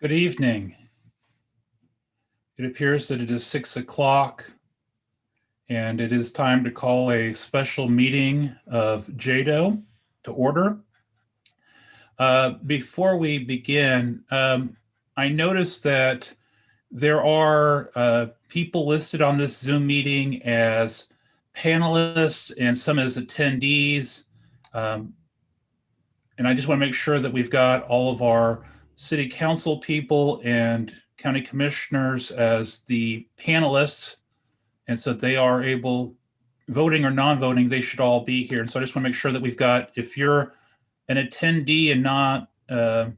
Good evening. It appears that it is 6 o'clock and it is time to call a special meeting of JEDO to order. Before we begin, I noticed that there are people listed on this Zoom meeting as panelists and some as attendees. And I just want to make sure that we've got all of our city council people and county commissioners as the panelists. And so they are able, voting or non-voting, they should all be here. And so I just want to make sure that we've got, if you're an attendee and not, or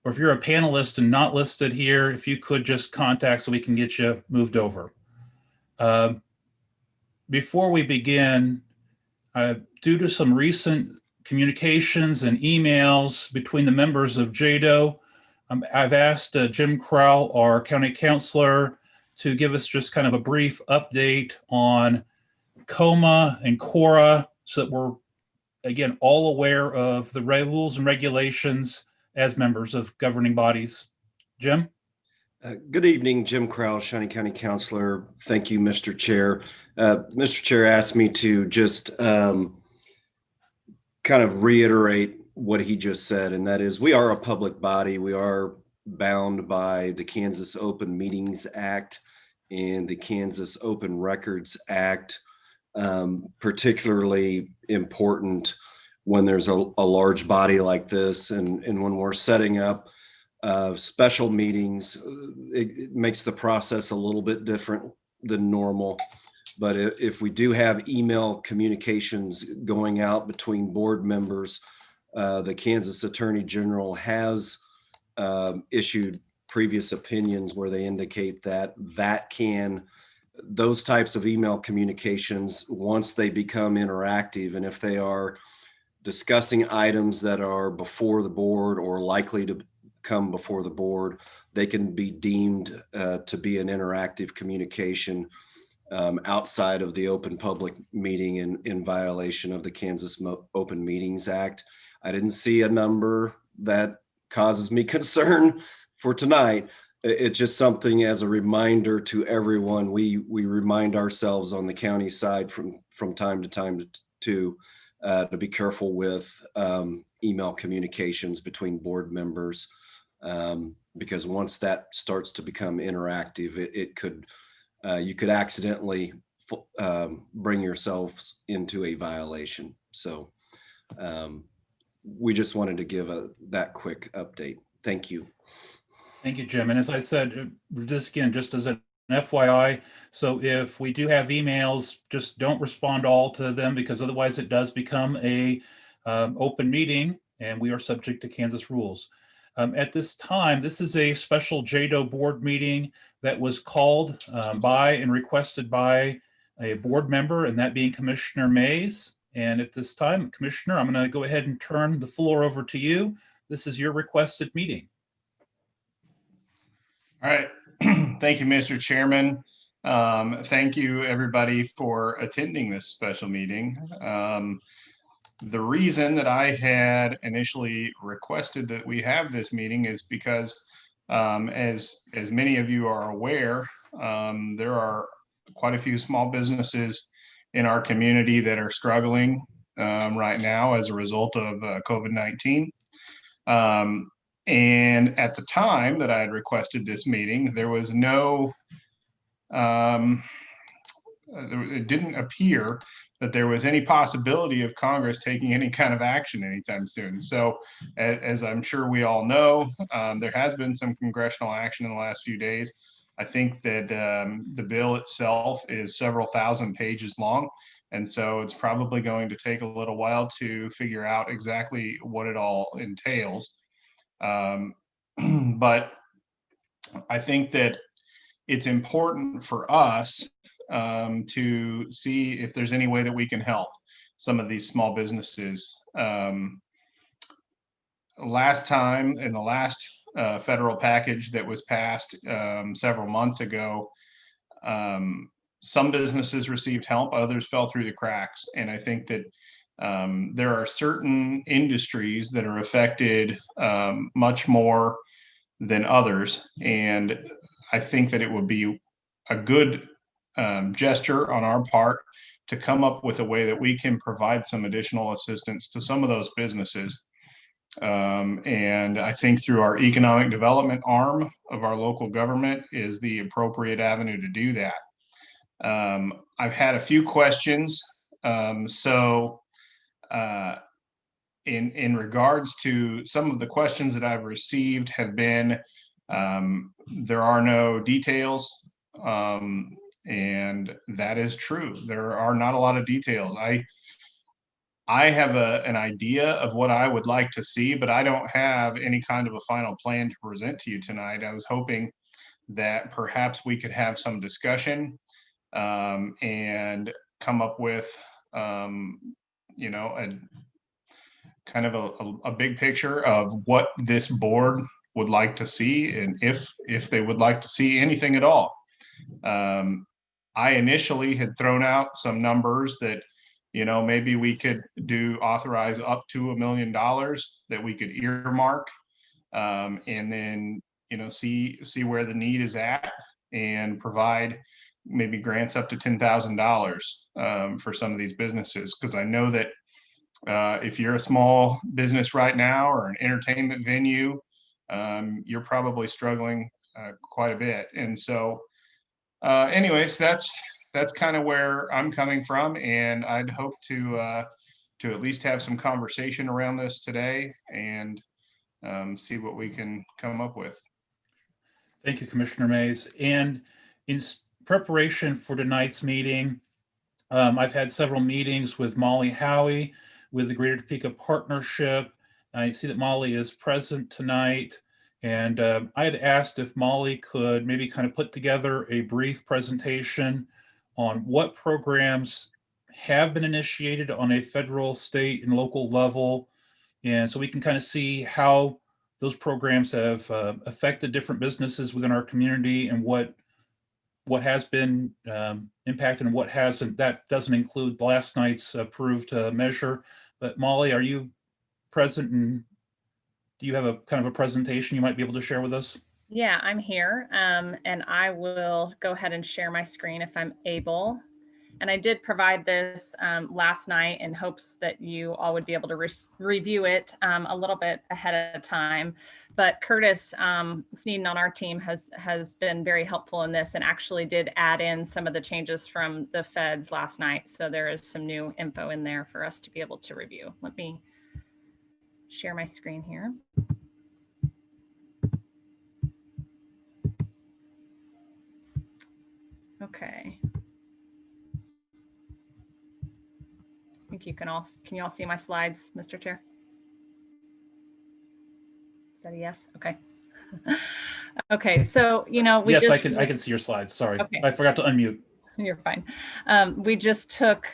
if you're a panelist and not listed here, if you could just contact so we can get you moved over. Before we begin, due to some recent communications and emails between the members of JEDO, I've asked Jim Crowell, our county counselor, to give us just kind of a brief update on COMA and CORA so that we're, again, all aware of the rules and regulations as members of governing bodies. Jim? Good evening, Jim Crowell, Shawnee County Counselor. Thank you, Mr. Chair. Mr. Chair asked me to just kind of reiterate what he just said, and that is we are a public body. We are bound by the Kansas Open Meetings Act and the Kansas Open Records Act, particularly important when there's a large body like this and when we're setting up special meetings. It makes the process a little bit different than normal. But if we do have email communications going out between board members, the Kansas Attorney General has issued previous opinions where they indicate that those types of email communications, once they become interactive, and if they are discussing items that are before the board or likely to come before the board, they can be deemed to be an interactive communication outside of the open public meeting in violation of the Kansas Open Meetings Act. I didn't see a number that causes me concern for tonight. It's just something as a reminder to everyone. We remind ourselves on the county side from time to time to be careful with email communications between board members, because once that starts to become interactive, it could you could accidentally bring yourselves into a violation. So we just wanted to give that quick update. Thank you. Thank you, Jim. And as I said, just as an FYI, so if we do have emails, just don't respond all to them, because otherwise it does become a open meeting and we are subject to Kansas rules. At this time, this is a special JEDO board meeting that was called by and requested by a board member, and that being Commissioner Mays. And at this time, Commissioner, I'm going to go ahead and turn the floor over to you. This is your requested meeting. All right. Thank you, Mr. Chairman. Thank you, everybody, for attending this special meeting. The reason that I had initially requested that we have this meeting is because, as many of you are aware, there are quite a few small businesses in our community that are struggling right now as a result of COVID-19. And at the time that I had requested this meeting, there was no, it didn't appear that there was any possibility of Congress taking any kind of action anytime soon. So as I'm sure we all know, there has been some congressional action in the last few days. I think that the bill itself is several thousand pages long. And so it's probably going to take a little while to figure out exactly what it all entails. But I think that it's important for us to see if there's any way that we can help some of these small businesses. Last time, in the last federal package that was passed several months ago, some businesses received help, others fell through the cracks. And I think that there are certain industries that are affected much more than others. And I think that it would be a good gesture on our part to come up with a way that we can provide some additional assistance to some of those businesses. And I think through our economic development arm of our local government is the appropriate avenue to do that. I've had a few questions. In regards to some of the questions that I've received have been, there are no details. And that is true. There are not a lot of details. I have an idea of what I would like to see, but I don't have any kind of a final plan to present to you tonight. I was hoping that perhaps we could have some discussion and come up with, you know, a kind of a big picture of what this board would like to see, and if they would like to see anything at all. I initially had thrown out some numbers that, you know, maybe we could authorize up to $1 million that we could earmark, and then, you know, see where the need is at and provide maybe grants up to $10,000 for some of these businesses. Because I know that if you're a small business right now or an entertainment venue, you're probably struggling quite a bit. And so anyways, that's kind of where I'm coming from, and I'd hope to at least have some conversation around this today and see what we can come up with. Thank you, Commissioner Mays. And in preparation for tonight's meeting, I've had several meetings with Molly Howie with the Greater Topeka Partnership. I see that Molly is present tonight. And I had asked if Molly could maybe kind of put together a brief presentation on what programs have been initiated on a federal, state, and local level. And so we can kind of see how those programs have affected different businesses within our community, and what has been impacted and what hasn't. That doesn't include last night's approved measure. But Molly, are you present, and do you have a kind of a presentation you might be able to share with us? Yeah, I'm here, and I will go ahead and share my screen if I'm able. And I did provide this last night in hopes that you all would be able to review it a little bit ahead of time. But Curtis Sneeden on our team has been very helpful in this, and actually did add in some of the changes from the feds last night. So there is some new info in there for us to be able to review. Let me share my screen here. Okay. I think can you all see my slides, Mr. Chair? Is that a yes? Okay. Okay, so, you know, yes, I can see your slides. Sorry, okay. I forgot to unmute. You're fine. We just took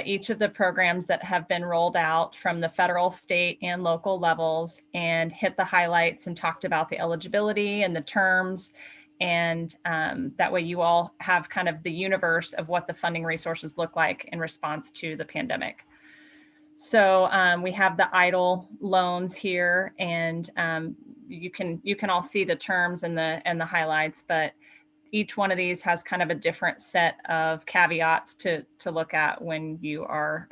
each of the programs that have been rolled out from the federal, state, and local levels and hit the highlights and talked about the eligibility and the terms. And that way you all have kind of the universe of what the funding resources look like in response to the pandemic. So we have the EIDL loans here, and you can all see the terms and the highlights, but each one of these has kind of a different set of caveats to look at when you are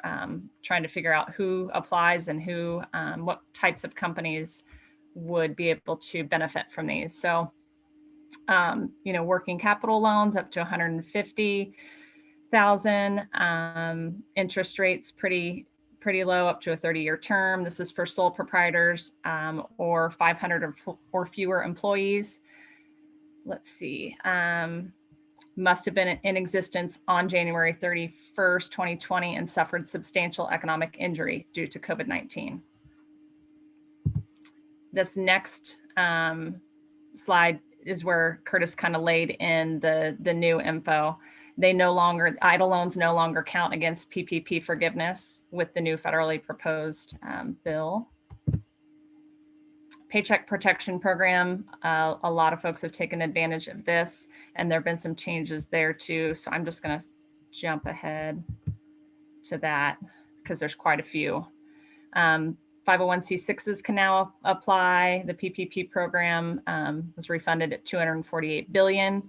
trying to figure out who applies and who what types of companies would be able to benefit from these. So you know, working capital loans up to 150,000, interest rates pretty low, up to a 30-year term. This is for sole proprietors or 500 or fewer employees. Let's see, must have been in existence on January 31st, 2020 and suffered substantial economic injury due to COVID-19. This next slide is where Curtis kind of laid in the new info. EIDL loans no longer count against PPP forgiveness with the new federally proposed bill. Paycheck Protection Program, a lot of folks have taken advantage of this, and there have been some changes there too. So I'm just going to jump ahead to that because there's quite a few. 501c6s can now apply. The PPP program was refunded at $248 billion.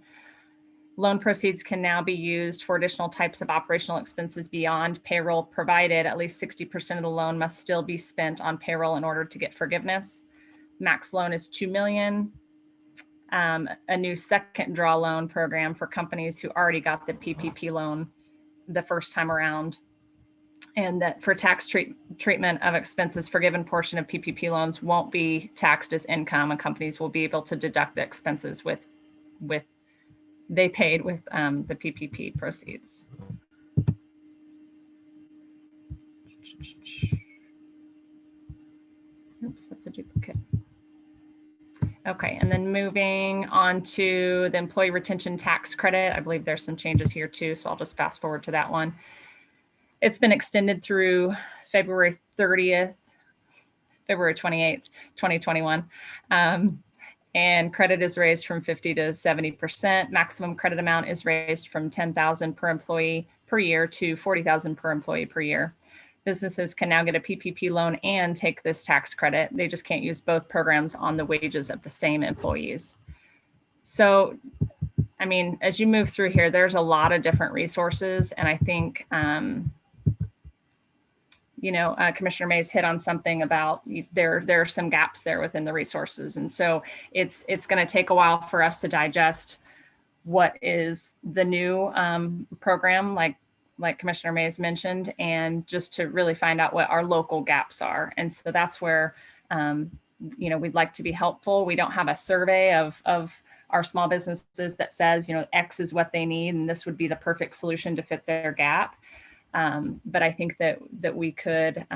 Loan proceeds can now be used for additional types of operational expenses beyond payroll, provided at least 60% of the loan must still be spent on payroll in order to get forgiveness. Max loan is $2 million. A new second draw loan program for companies who already got the PPP loan the first time around. And that for tax treatment of expenses, forgiven portion of PPP loans won't be taxed as income, and companies will be able to deduct the expenses they paid with the PPP proceeds. Oops, that's a duplicate. Okay, and then moving on to the employee retention tax credit. I believe there's some changes here too, so I'll just fast forward to that one. It's been extended through February 28th, 2021. And credit is raised from 50 to 70%. Maximum credit amount is raised from $10,000 per employee per year to $40,000 per employee per year. Businesses can now get a PPP loan and take this tax credit. They just can't use both programs on the wages of the same employees. So, I mean, as you move through here, there's a lot of different resources. And I think, Commissioner Mays hit on something about there are some gaps there within the resources. And so it's going to take a while for us to digest what is the new program, like Commissioner Mays mentioned, and just to really find out what our local gaps are. And so that's where, we'd like to be helpful. We don't have a survey of our small businesses that says, X is what they need, and this would be the perfect solution to fit their gap. But I think that we could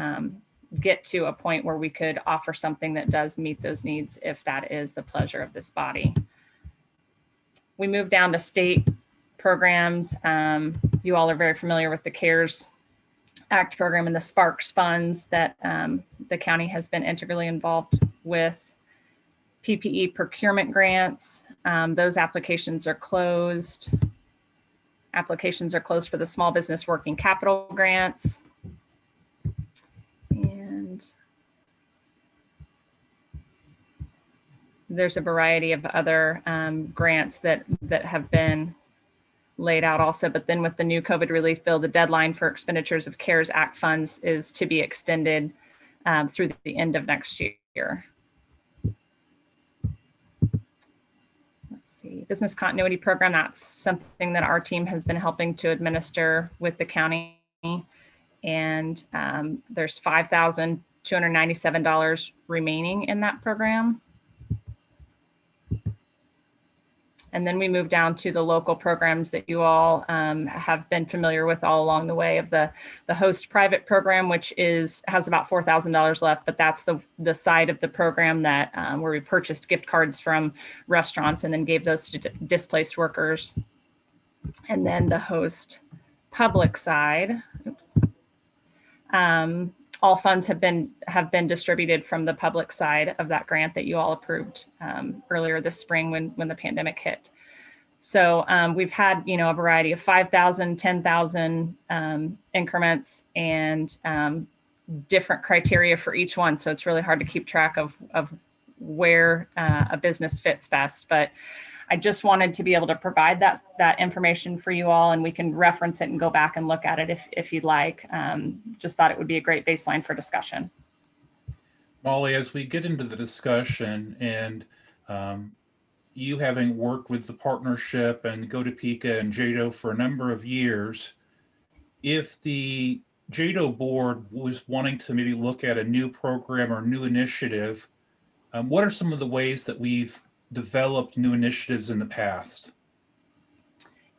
get to a point where we could offer something that does meet those needs if that is the pleasure of this body. We move down to state programs. You all are very familiar with the CARES Act program and the Sparks funds that the county has been integrally involved with. PPE procurement grants, those applications are closed. Applications are closed for the small business working capital grants. And there's a variety of other grants that have been laid out also. But then with the new COVID relief bill, the deadline for expenditures of CARES Act funds is to be extended through the end of next year. Business continuity program, that's something that our team has been helping to administer with the county. And there's $5,297 remaining in that program. And then we move down to the local programs that you all have been familiar with all along the way of the host private program, which has about $4,000 left, but that's the side of the program that where we purchased gift cards from restaurants and then gave those to displaced workers. And then the host public side, oops. All funds have been distributed from the public side of that grant that you all approved earlier this spring when the pandemic hit. So we've had a variety of 5,000, 10,000 increments and different criteria for each one. So it's really hard to keep track of where a business fits best. But I just wanted to be able to provide that information for you all, and we can reference it and go back and look at it if you'd like. Just thought it would be a great baseline for discussion. Molly, as we get into the discussion and you having worked with the partnership and GoToPika and JEDO for a number of years, if the JEDO board was wanting to maybe look at a new program or new initiative, what are some of the ways that we've developed new initiatives in the past?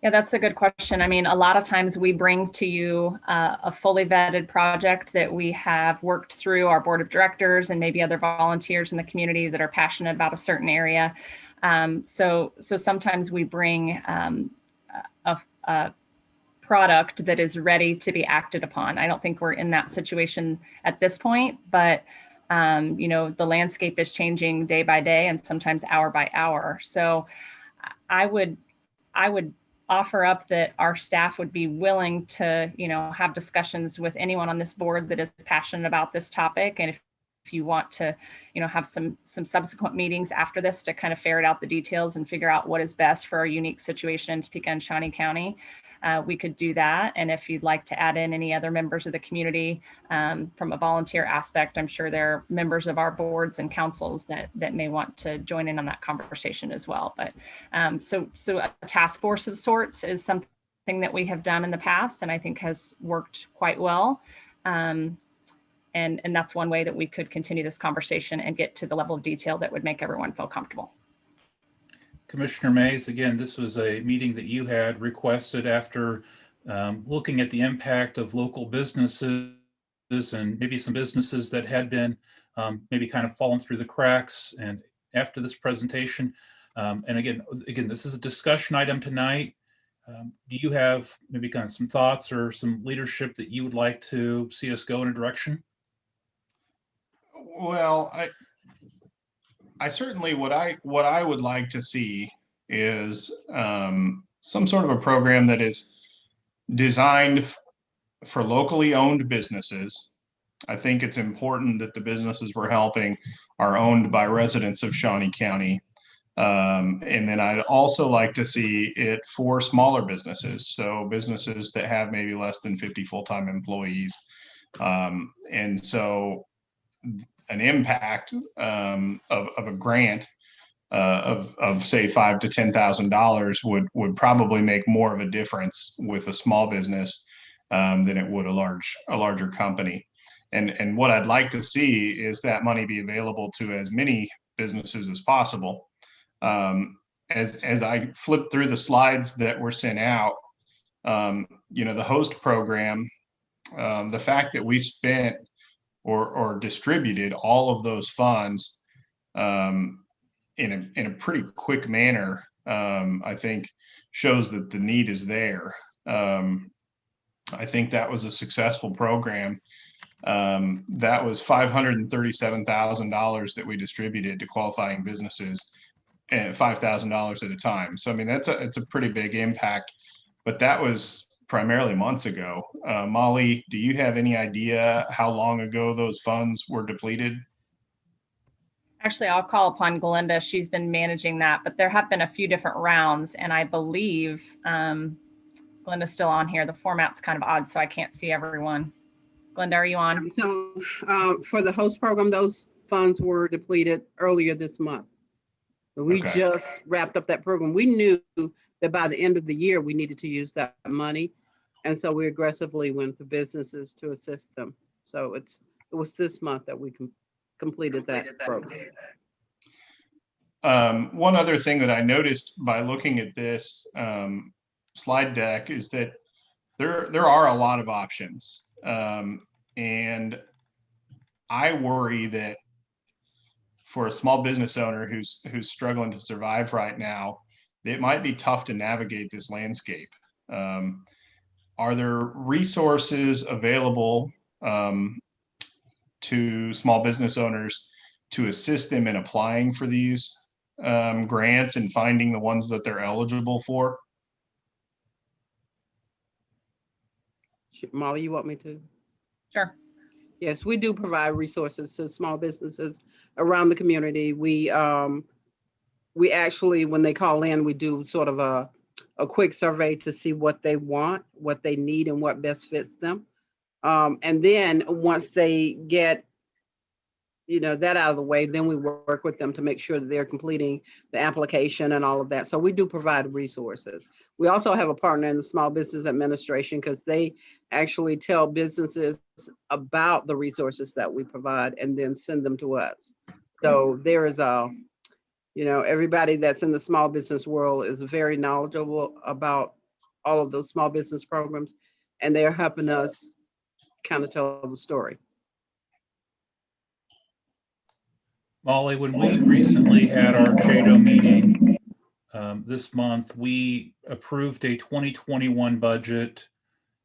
Yeah, that's a good question. I mean, a lot of times we bring to you a fully vetted project that we have worked through our board of directors and maybe other volunteers in the community that are passionate about a certain area. So sometimes we bring a product that is ready to be acted upon. I don't think we're in that situation at this point, but the landscape is changing day by day and sometimes hour by hour. So I would offer up that our staff would be willing to, have discussions with anyone on this board that is passionate about this topic. And you want to, have some subsequent meetings after this to kind of ferret out the details and figure out what is best for our unique situation in Topeka and Shawnee County, we could do that. And if you'd like to add in any other members of the community from a volunteer aspect, I'm sure there are members of our boards and councils that may want to join in on that conversation as well. But so a task force of sorts is something that we have done in the past and I think has worked quite well. And that's one way that we could continue this conversation and get to the level of detail that would make everyone feel comfortable. Commissioner Mays, again, this was a meeting that you had requested after looking at the impact of local businesses and maybe some businesses that had been maybe kind of fallen through the cracks. And after this presentation, and again, this is a discussion item tonight. Do you have maybe kind of some thoughts or some leadership that you would like to see us go in a direction? Well, I certainly what I would like to see is some sort of a program that is designed for locally owned businesses. I think it's important that the businesses we're helping are owned by residents of Shawnee County. And then I'd also like to see it for smaller businesses, so businesses that have maybe less than 50 full-time employees. And so an impact of a grant of say $5,000 to $10,000 would probably make more of a difference with a small business than it would a larger company. And what I'd like to see is that money be available to as many businesses as possible. As I flip through the slides that were sent out, the host program, the fact that we spent or distributed all of those funds in a pretty quick manner, I think shows that the need is there. I think that was a successful program. That was $537,000 that we distributed to qualifying businesses, and $5,000 at a time. So I mean, it's a pretty big impact, but that was primarily months ago. Molly, do you have any idea how long ago those funds were depleted? Actually, I'll call upon Glenda. She's been managing that, but there have been a few different rounds, and I believe Glenda's still on here. The format's kind of odd, so I can't see everyone. Glenda, are you on? So for the host program, those funds were depleted earlier this month. We just wrapped up that program. We knew that by the end of the year, we needed to use that money. And so we aggressively went to businesses to assist them. So it was this month that we completed that program. One other thing that I noticed by looking at this slide deck is that there are a lot of options. And I worry that for a small business owner who's struggling to survive right now, it might be tough to navigate this landscape. Are there resources available to small business owners to assist them in applying for these grants and finding the ones that they're eligible for? Molly, you want me to? Sure. Yes, we do provide resources to small businesses around the community. We actually, when they call in, we do sort of a quick survey to see what they want, what they need, and what best fits them. And then once they get, that out of the way, then we work with them to make sure that they're completing the application and all of that. So we do provide resources. We also have a partner in the Small Business Administration because they actually tell businesses about the resources that we provide and then send them to us. So there is everybody that's in the small business world is very knowledgeable about all of those small business programs, and they're helping us kind of tell the story. Molly, when we recently had our JEDO meeting this month, we approved a 2021 budget.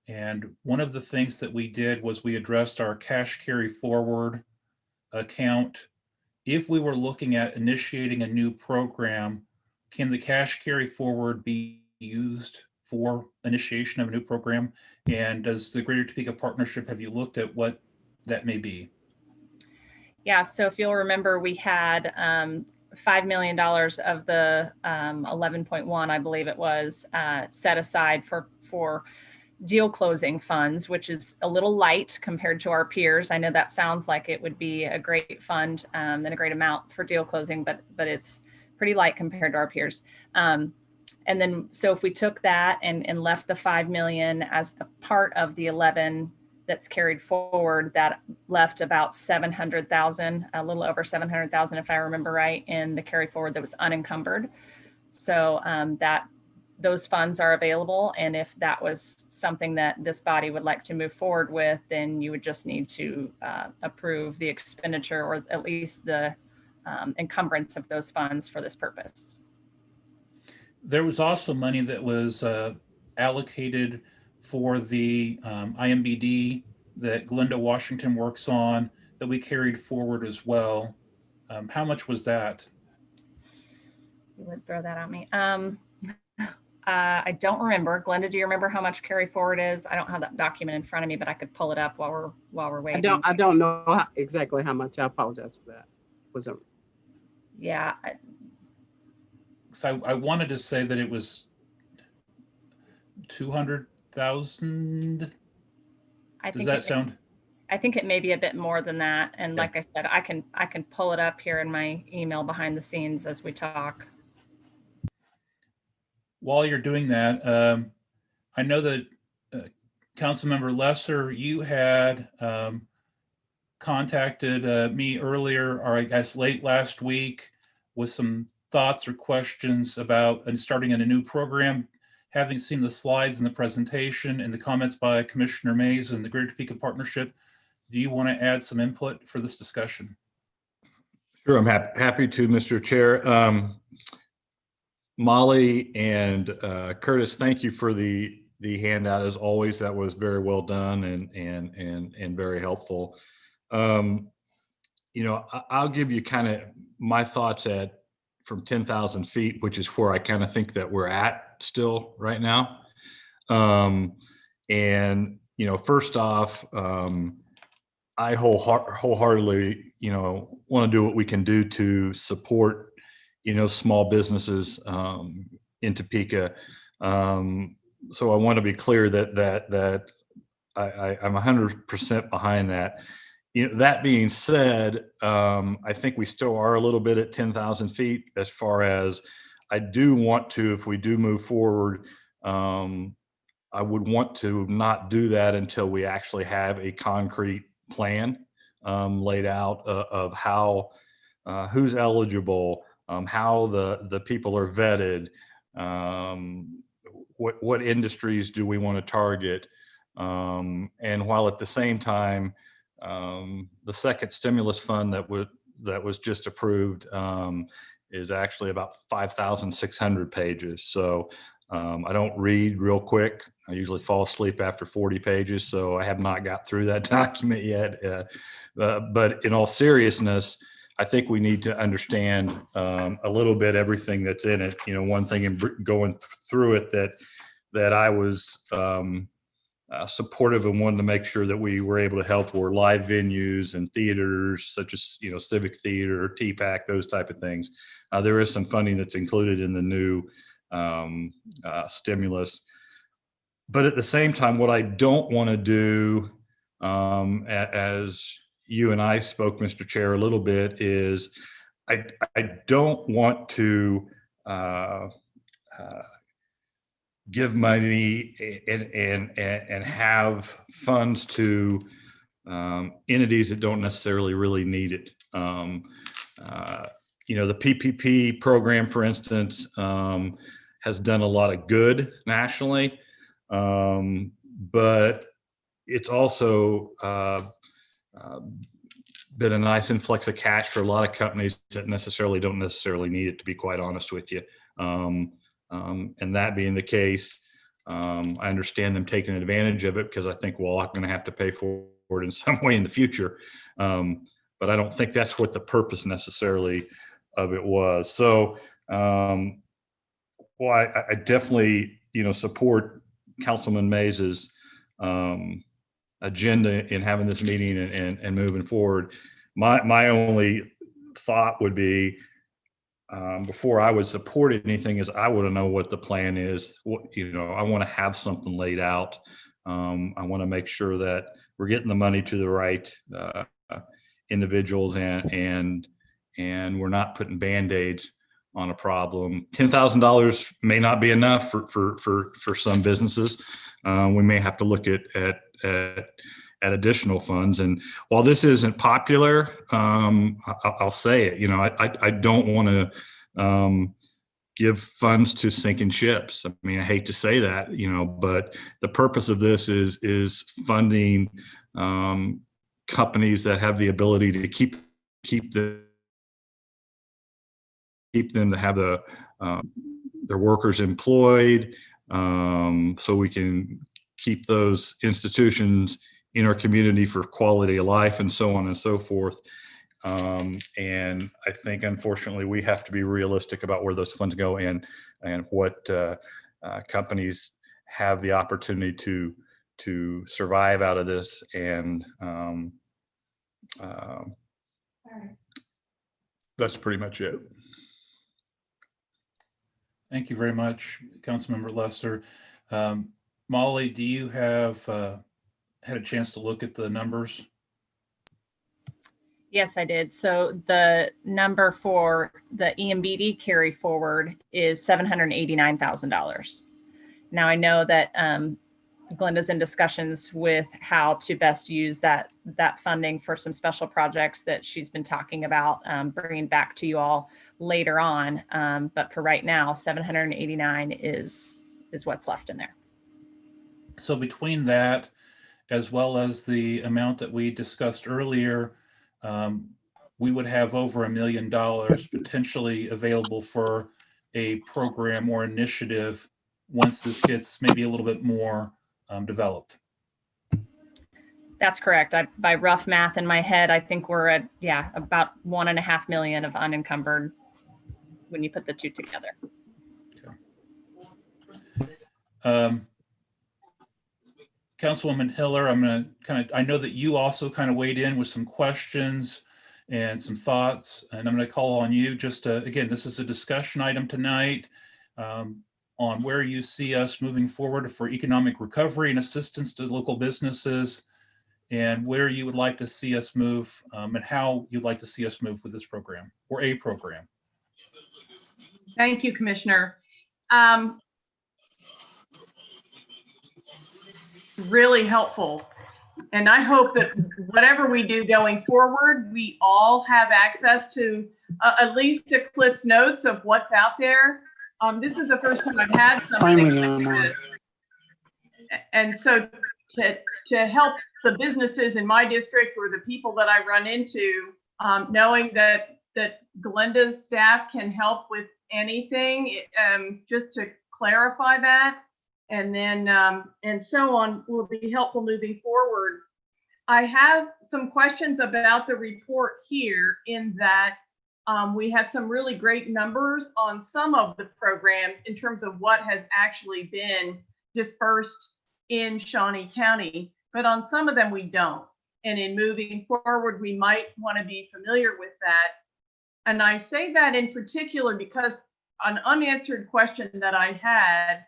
And one of the things that we did was we addressed our cash carry forward account. If we were looking at initiating a new program, can the cash carry forward be used for initiation of a new program? And does the Greater Topeka Partnership, have you looked at what that may be? Yeah, so if you'll remember, we had $5 million of the 11.1, I believe it was, set aside for deal closing funds, which is a little light compared to our peers. I know that sounds like it would be a great fund and a great amount for deal closing, but it's pretty light compared to our peers. And then, so if we took that and left the 5 million as a part of the 11 that's carried forward, that left about 700,000, a little over 700,000, if I remember right, in the carry forward that was unencumbered. So those funds are available. And if that was something that this body would like to move forward with, then you would just need to approve the expenditure, or at least the encumbrance of those funds for this purpose. There was also money that was allocated for the IMBD that Glenda Washington works on that we carried forward as well. How much was that? You would throw that at me. I don't remember. Glenda, do you remember how much carry forward is? I don't have that document in front of me, but I could pull it up while we're waiting. I don't know exactly how much. I apologize for that. Was it? Yeah. So I wanted to say that it was 200,000. Does that sound? I think it may be a bit more than that. And Okay. like I said, I can pull it up here in my email behind the scenes as we talk. While you're doing that, I know that Councilmember Lesser, you had contacted me earlier, or I guess late last week, with some thoughts or questions about starting in a new program. Having seen the slides and the presentation and the comments by Commissioner Mays and the Greater Topeka Partnership, do you want to add some input for this discussion? Sure, I'm happy to, Mr. Chair. Molly and Curtis, thank you for the handout as always. That was very well done and very helpful. You know, I'll give you kind of my thoughts from 10,000 feet, which is where I kind of think that we're at still right now. And you know, first off, I wholeheartedly, you know, want to do what we can do to support, you know, small businesses in Topeka. So I want to be clear that I'm 100% behind that. You know, that being said, I think we still are a little bit at 10,000 feet as far as I do want to, if we do move forward, I would want to not do that until we actually have a concrete plan laid out of how, who's eligible, how the people are vetted, what industries do we want to target, and while at the same time, the second stimulus fund that was just approved is actually about 5,600 pages. So I don't read real quick. I usually fall asleep after 40 pages, so I have not got through that document yet. But in all seriousness, I think we need to understand a little bit everything that's in it. You know, one thing in going through it that I was supportive and wanted to make sure that we were able to help were live venues and theaters such as, you know, Civic Theater, TPAC, those type of things. There is some funding that's included in the new stimulus. But at the same time, what I don't want to do, as you and I spoke, Mr. Chair, a little bit, is I don't want to give money and have funds to entities that don't necessarily really need it. You know, the PPP program, for instance, has done a lot of good nationally, but it's also been a nice influx of cash for a lot of companies that don't necessarily need it, to be quite honest with you. And that being the case, I understand them taking advantage of it because I think we're all going to have to pay for it in some way in the future. But I don't think that's what the purpose necessarily of it was. So, well, I definitely, you know, support Councilman Mays's agenda in having this meeting and moving forward. My only thought would be, before I would support anything, is I want to know what the plan is. I want to have something laid out. I want to make sure that we're getting the money to the right individuals, and we're not putting Band-Aids on a problem. $10,000 may not be enough for some businesses. We may have to look at additional funds. And while this isn't popular, I'll say it. I don't want to give funds to sinking ships. I mean, I hate to say that, but the purpose of this is funding companies that have the ability to keep them to have their workers employed, so we can keep those institutions in our community for quality of life and so on and so forth. And I think, unfortunately, we have to be realistic about where those funds go and what companies have the opportunity to survive out of this. And that's pretty much it. Thank you very much, Councilmember Lester. Molly, do you have had a chance to look at the numbers? Yes, I did. So the number for the EMBD carry forward is $789,000. Now I know that Glenda's in discussions with how to best use that funding for some special projects that she's been talking about bringing back to you all later on. But for right now, 789 is what's left in there. So between that, as well as the amount that we discussed earlier, we would have over $1 million potentially available for a program or initiative once this gets maybe a little bit more developed. That's correct. By rough math in my head, I think we're at, about $1.5 million of unencumbered when you put the two together. Okay. Councilwoman Hiller, I know that you also kind of weighed in with some questions and some thoughts, and I'm going to call on you just to, again, this is a discussion item tonight on where you see us moving forward for economic recovery and assistance to local businesses, and where you would like to see us move and how you'd like to see us move with this program or a program. Thank you, Commissioner. Really helpful. And I hope that whatever we do going forward, we all have access to at least a Cliff's Notes of what's out there. This is the first time I've had something like this. And so to help the businesses in my district or the people that I run into, knowing that Glenda's staff can help with anything, just to clarify that. And then, and so on, will be helpful moving forward. I have some questions about the report here, in that we have some really great numbers on some of the programs in terms of what has actually been dispersed in Shawnee County, but on some of them we don't. And in moving forward, we might want to be familiar with that. And I say that in particular because an unanswered question that I had,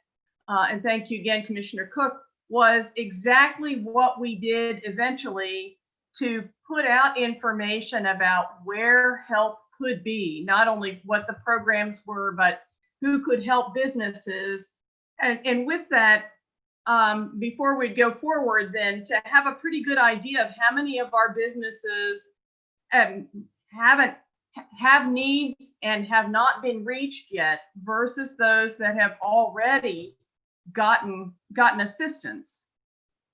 and thank you again, Commissioner Cook, was exactly what we did eventually to put out information about where help could be, not only what the programs were, but who could help businesses. And with that, before we go forward, then to have a pretty good idea of how many of our businesses have needs and have not been reached yet versus those that have already gotten assistance.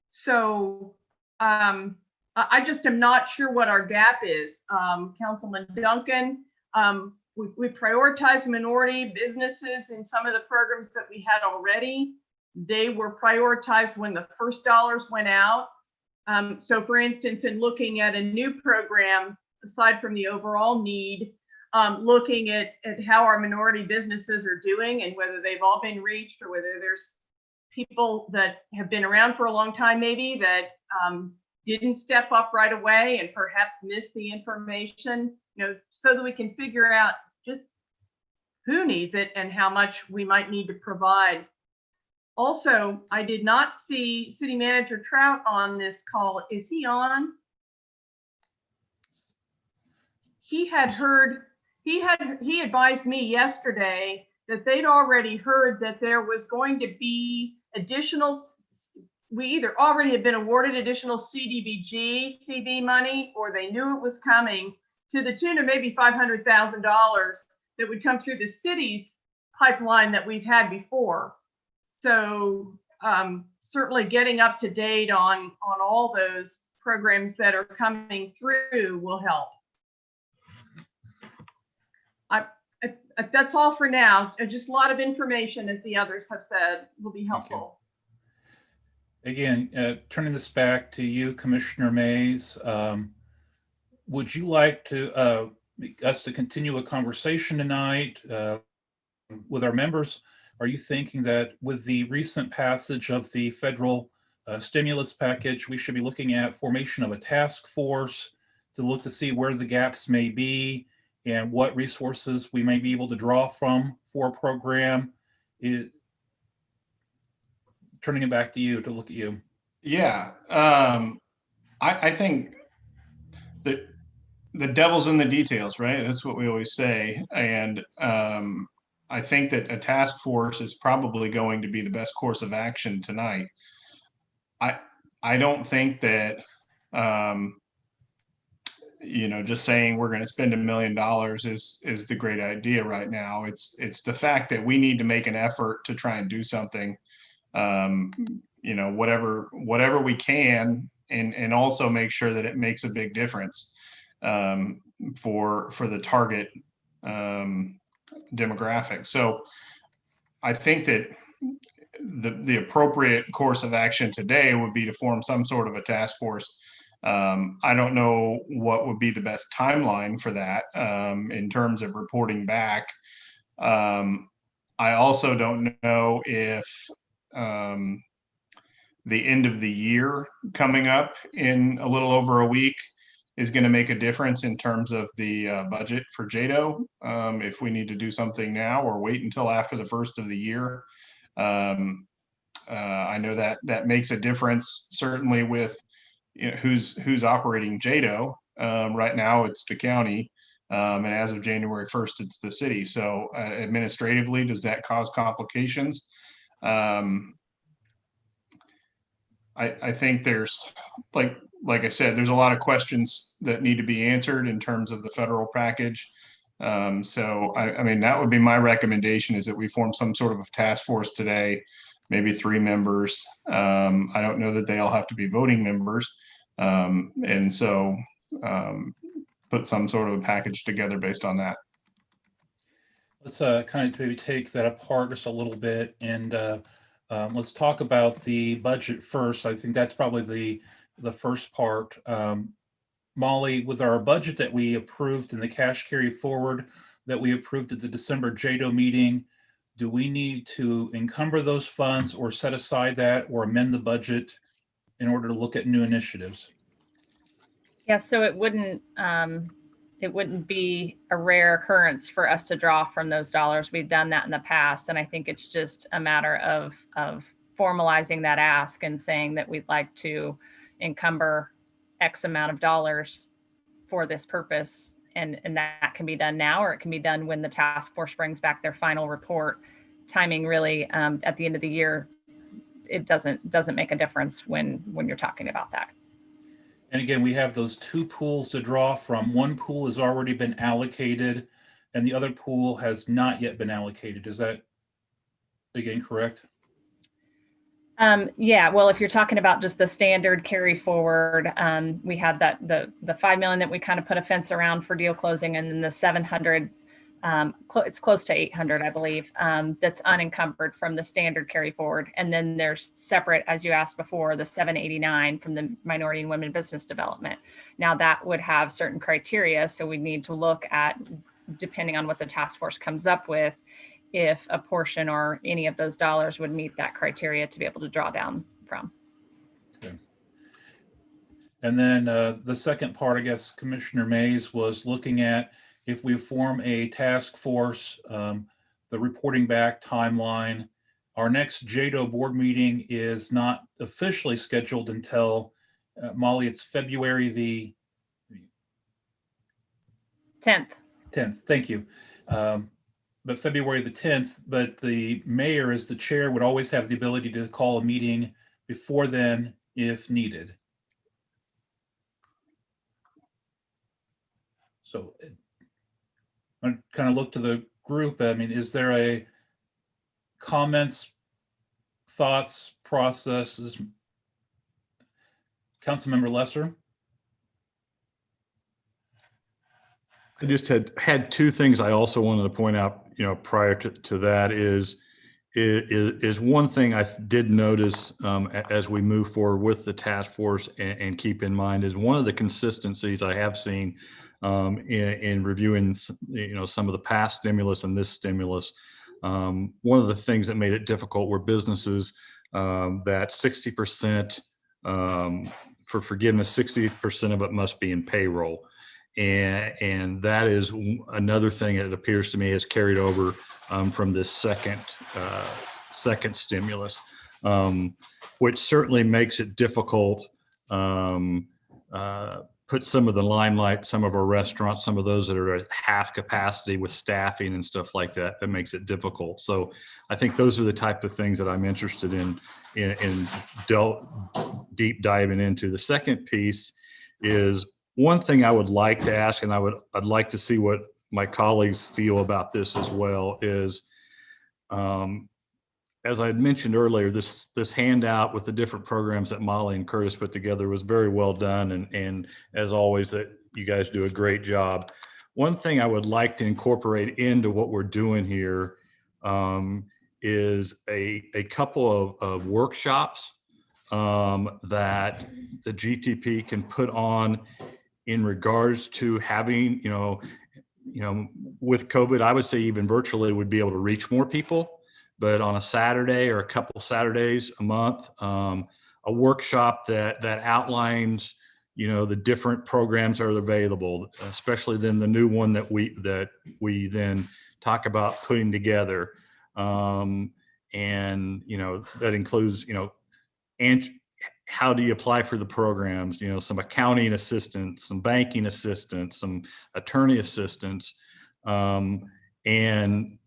So I just am not sure what our gap is. Councilman Duncan, we prioritize minority businesses in some of the programs that we had already. They were prioritized when the first dollars went out. So for instance, in looking at a new program, aside from the overall need, looking at how our minority businesses are doing and whether they've all been reached, or whether there's people that have been around for a long time maybe that didn't step up right away and perhaps missed the information, so that we can figure out just who needs it and how much we might need to provide. Also, I did not see City Manager Trout on this call. Is he on? He advised me yesterday that they'd already heard that there was going to be we either already had been awarded additional CDBG money, or they knew it was coming, to the tune of maybe $500,000 that would come through the city's pipeline that we've had before. So certainly getting up to date on all those programs that are coming through will help. That's all for now. Just a lot of information, as the others have said, will be helpful. Again, turning this back to you, Commissioner Mays, would you like us to continue a conversation tonight with our members? Are you thinking that with the recent passage of the federal stimulus package, we should be looking at formation of a task force to look to see where the gaps may be and what resources we may be able to draw from for a program? Turning it back to you, to look at you. Yeah, I think that the devil's in the details, right? That's what we always say. And I think that a task force is probably going to be the best course of action tonight. I don't think that, just saying we're going to spend $1 million is the great idea right now. It's the fact that we need to make an effort to try and do something, whatever we can, and also make sure that it makes a big difference for the target demographic. So I think that the appropriate course of action today would be to form some sort of a task force. I don't know what would be the best timeline for that in terms of reporting back. I also don't know if the end of the year coming up in a little over a week is going to make a difference in terms of the budget for JEDO. If we need to do something now or wait until after the first of the year. I know that makes a difference, certainly with who's operating JEDO. Right now it's the county, and as of January 1st it's the city. So administratively, does that cause complications? I think there's, like I said, there's a lot of questions that need to be answered in terms of the federal package. So I mean, that would be my recommendation, is that we form some sort of a task force today, maybe 3 members. I don't know that they all have to be voting members. And so put some sort of a package together based on that. Let's kind of maybe take that apart just a little bit, and let's talk about the budget first. I think that's probably the first part. Molly, with our budget that we approved and the cash carry forward that we approved at the December JEDO meeting, do we need to encumber those funds or set aside that or amend the budget in order to look at new initiatives? Yeah, so it wouldn't be a rare occurrence for us to draw from those dollars. We've done that in the past, and I think it's just a matter of formalizing that ask and saying that we'd like to encumber X amount of dollars for this purpose, and that can be done now, or it can be done when the task force brings back their final report. Timing really, at the end of the year, it doesn't make a difference when you're talking about that. And again, we have those 2 pools to draw from. One pool has already been allocated and the other pool has not yet been allocated. Is that, again, correct? Yeah, well, if you're talking about just the standard carry forward, we had that the 5 million that we kind of put a fence around for deal closing, and then the 700, it's close to 800, I believe, that's unencumbered from the standard carry forward. And then there's separate, as you asked before, the 789 from the Minority and Women Business Development. Now that would have certain criteria, so we need to look at, depending on what the task force comes up with, if a portion or any of those dollars would meet that criteria to be able to draw down from. Okay. And then the second part, I guess, Commissioner Mays was looking at if we form a task force, the reporting back timeline. Our next JEDO board meeting is not officially scheduled until, Molly, it's February the 10th. 10th. Thank you. But February the 10th, but the mayor as the chair would always have the ability to call a meeting before then if needed. So I kind of look to the group. I mean, is there a comments, thoughts, processes? Councilmember Lesser? I just had two things I also wanted to point out, prior to that is one thing I did notice as we move forward with the task force and keep in mind is one of the consistencies I have seen in reviewing, some of the past stimulus and this stimulus. One of the things that made it difficult were businesses that 60% for forgiveness, 60% of it must be in payroll. And that is another thing that appears to me has carried over from this second stimulus, which certainly makes it difficult. Put some of the limelight, some of our restaurants, some of those that are at half capacity with staffing and stuff like that, that makes it difficult. So I think those are the type of things that I'm interested in deep diving into. The second piece is one thing I would like to ask, and I'd like to see what my colleagues feel about this as well, is as I had mentioned earlier, this handout with the different programs that Molly and Curtis put together was very well done. And as always, that you guys do a great job. One thing I would like to incorporate into what we're doing here is a couple of workshops that the GTP can put on in regards to having, with COVID, I would say even virtually would be able to reach more people. But on a Saturday or a couple Saturdays a month, a workshop that outlines, the different programs that are available, especially then the new one that we then talk about putting together, and that includes, and how do you apply for the programs? Some accounting assistance, some banking assistance, some attorney assistance, and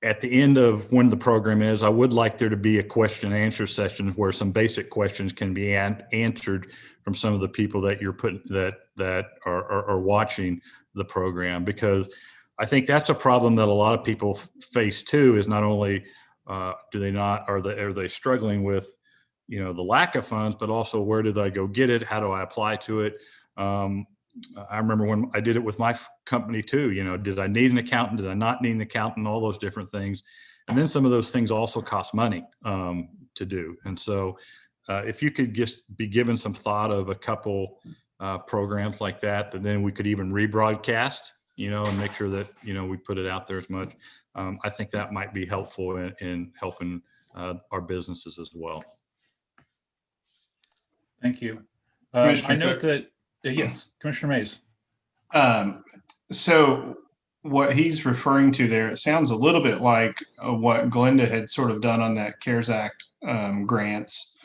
at the end of when the program is, I would like there to be a question and answer session where some basic questions can be answered from some of the people that you're putting that are watching the program, because I think that's a problem that a lot of people face too. Is not only are they struggling with the lack of funds, but also where did I go get it? How do I apply to it? I remember when I did it with my company too, did I need an accountant? Did I not need an accountant? All those different things. And then some of those things also cost money to do. And so if you could just be given some thought of a couple programs like that, then we could even rebroadcast, and make sure that, we put it out there as much. I think that might be helpful in helping our businesses as well. Thank you. Commissioner I note Cook? that, yes, Commissioner Mays. So what he's referring to there, it sounds a little bit like what Glenda had sort of done on that CARES Act grants.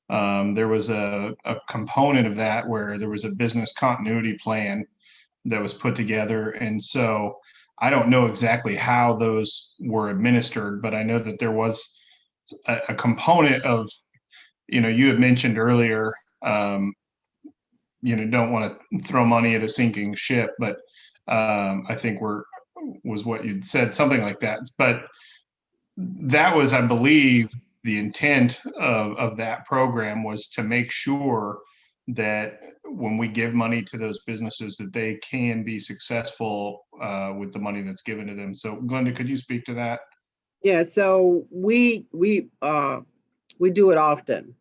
There was a component of that where there was a business continuity plan that was put together. And so I don't know exactly how those were administered, but I know that there was a component of, you had mentioned earlier, don't want to throw money at a sinking ship, but I think was what you'd said, something like that. But that was, I believe, the intent of that program was to make sure that when we give money to those businesses, that they can be successful with the money that's given to them. So Glenda, could you speak to that? Yeah, so we do it often.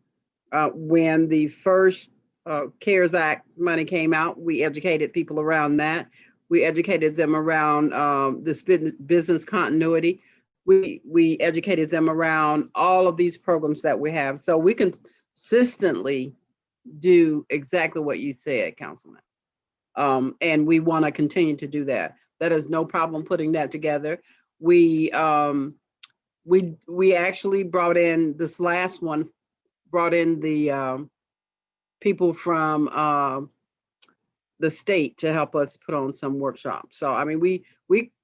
When the first CARES Act money came out, we educated people around that. We educated them around this business continuity. We educated them around all of these programs that we have. So we consistently do exactly what you said, Councilman. And we want to continue to do that. That is no problem putting that together. We actually brought in this last one, brought in the people from the state to help us put on some workshops. So I mean, we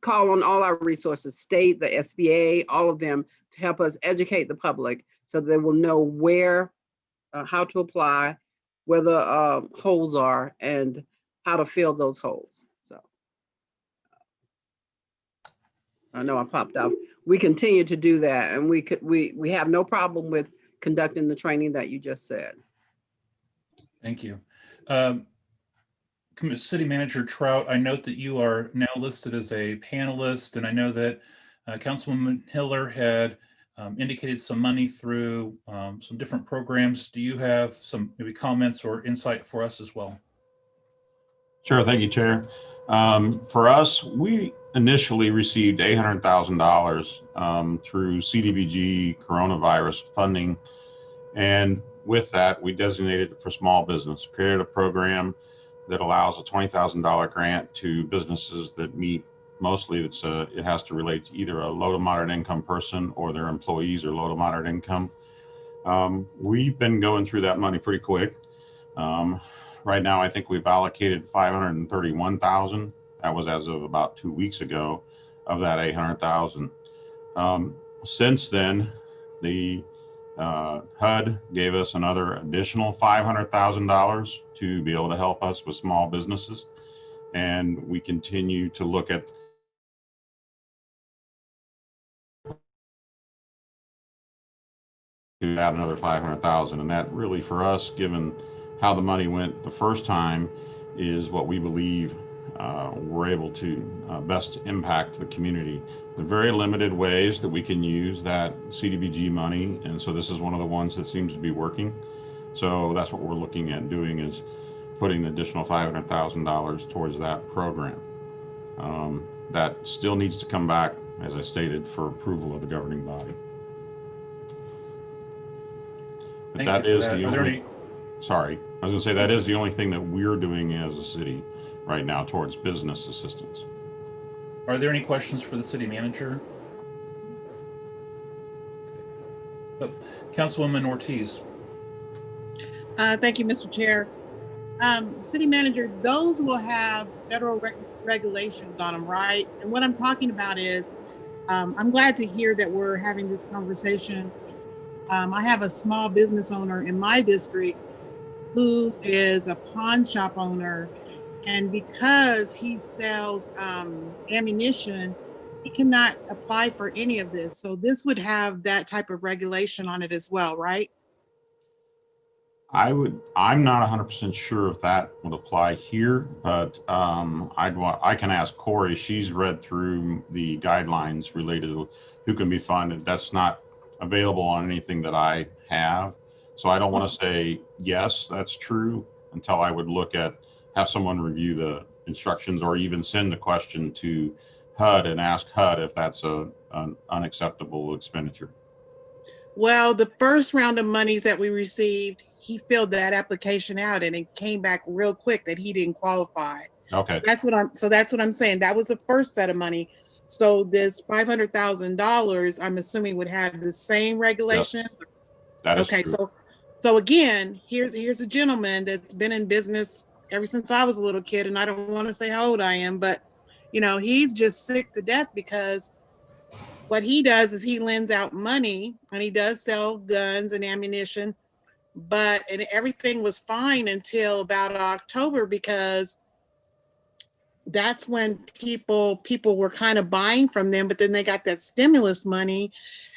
call on all our resources, state, the SBA, all of them, to help us educate the public so they will know where, how to apply, where the holes are, and how to fill those holes. So I know I popped off. We continue to do that, and we have no problem with conducting the training that you just said. Thank you. City Manager Trout, I note that you are now listed as a panelist, and I know that Councilwoman Hiller had indicated some money through some different programs. Do you have some maybe comments or insight for us as well? Sure. Thank you, Chair. For us, we initially received $800,000 through CDBG coronavirus funding. And with that, we designated it for small business, created a program that allows a $20,000 grant to businesses that meet, mostly it has to relate to either a low to moderate income person or their employees are low to moderate income. We've been going through that money pretty quick. Right now, I think we've allocated $531,000. That was as of about 2 weeks ago of that $800,000. Since then, the HUD gave us another additional $500,000 to be able to help us with small businesses. And we continue to look at to add another 500,000. And that really for us, given how the money went the first time, is what we believe we're able to best impact the community. There are very limited ways that we can use that CDBG money, and so this is one of the ones that seems to be working. So that's what we're looking at doing, is putting the additional $500,000 towards that program. That still needs to come back, as I stated, for approval of the governing body. But that is the only, sorry, I was gonna say that is the only thing that we're doing as a city right now towards business assistance. Are there any questions for the city manager? Councilwoman Ortiz. Thank you, Mr. Chair. City manager, those will have federal regulations on them, right? And what I'm talking about is, I'm glad to hear that we're having this conversation. I have a small business owner in my district who is a pawn shop owner, and because he sells ammunition, he cannot apply for any of this. So this would have that type of regulation on it as well, right? I'm not 100% sure if that would apply here, but I can ask Corey. She's read through the guidelines related to who can be funded. That's not available on anything that I have. So I don't want to say, yes, that's true, until I would have someone review the instructions, or even send the question to HUD and ask HUD if that's an unacceptable expenditure. Well, the first round of monies that we received, he filled that application out and it came back real quick that he didn't qualify. Okay. So that's what I'm saying. That was the first set of money. So this $500,000, I'm assuming, would have the same regulation. Yes, that is okay. True. So again, here's a gentleman that's been in business ever since I was a little kid, and I don't want to say how old I am, but you know, he's just sick to death because what he does is he lends out money and he does sell guns and ammunition, and everything was fine until about October, because that's when people were kind of buying from them, but then they got that stimulus money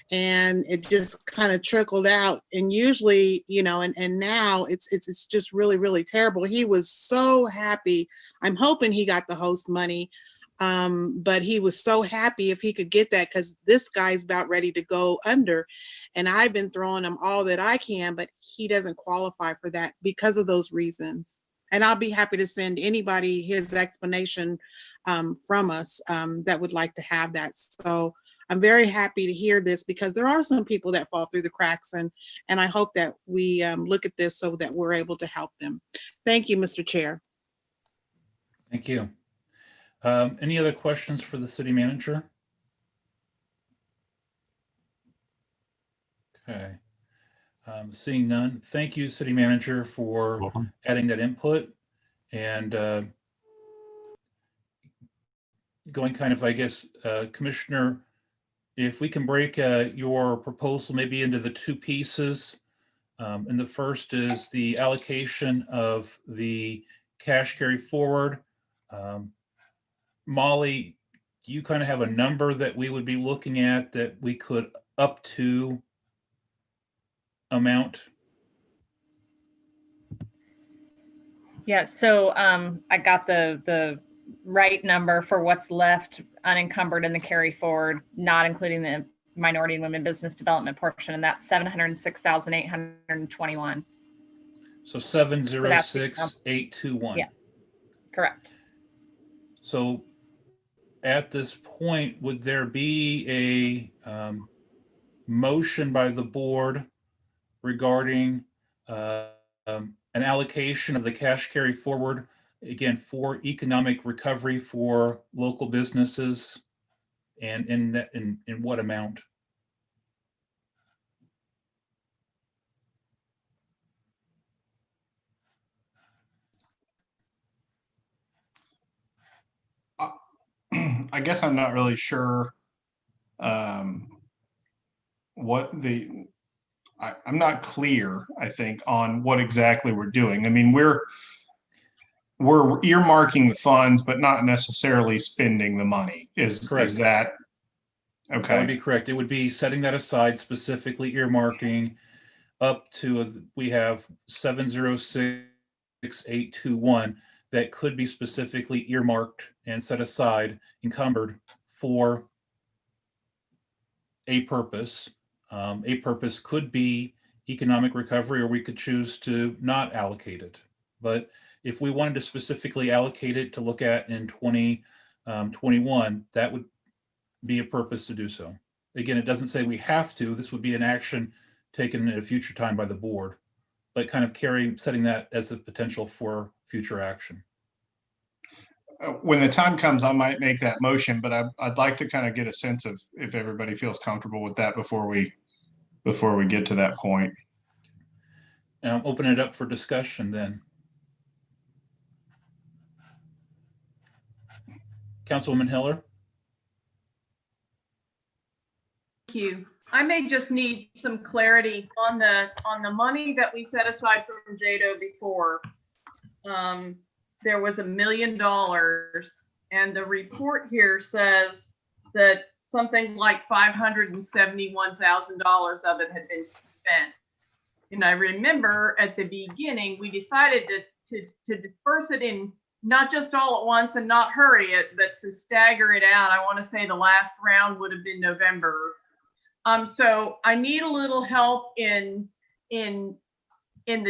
and it just kind of trickled out. And usually, you know, and now it's just really, really terrible. He was so happy. I'm hoping he got the host money. But he was so happy if he could get that, because this guy's about ready to go under. And I've been throwing him all that I can, but he doesn't qualify for that because of those reasons. And I'll be happy to send anybody his explanation from us that would like to have that. So I'm very happy to hear this because there are some people that fall through the cracks, and I hope that we look at this so that we're able to help them. Thank you, Mr. Chair. Thank you. Any other questions for the city manager? Okay. Seeing none, thank you, city manager, for Welcome. adding that input and going kind of, I guess, Commissioner, if we can break your proposal maybe into the two pieces. And the first is the allocation of the cash carry forward. Molly, do you kind of have a number that we would be looking at that we could up to amount? Yeah, so I got the right number for what's left unencumbered in the carry forward, not including the minority and women business development portion, and that's 706,821. So 706,821. Yeah, correct. So at this point, would there be a motion by the board regarding an allocation of the cash carry forward, again, for economic recovery for local businesses, and in what amount? I guess I'm not really sure what I'm not clear, I think, on what exactly we're doing. I mean, we're earmarking the funds, but not necessarily spending the money. Correct. Is that okay? That would be correct. It would be setting that aside, specifically earmarking up to, we have 706,821 that could be specifically earmarked and set aside, encumbered for a purpose. A purpose could be economic recovery, or we could choose to not allocate it. But if we wanted to specifically allocate it to look at in 2021, that would be a purpose to do so. Again, it doesn't say we have to. This would be an action taken at a future time by the board, but kind of setting that as a potential for future action. When the time comes, I might make that motion, but I'd like to kind of get a sense of if everybody feels comfortable with that before we get to that point. And I'll open it up for discussion then. Councilwoman Hiller? Thank you. I may just need some clarity on the money that we set aside from JEDO before. There was $1 million, and the report here says that something like $571,000 of it had been spent. And I remember at the beginning, we decided to disperse it in not just all at once and not hurry it, but to stagger it out. I want to say the last round would have been November. So I need a little help in the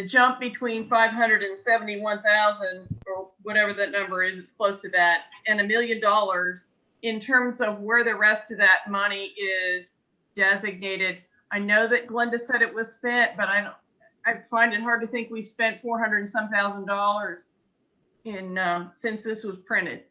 jump between 571,000 or whatever that number is, it's close to that, and $1 million in terms of where the rest of that money is designated. I know that Glenda said it was spent, but I find it hard to think we spent $400 and some thousand since this was printed.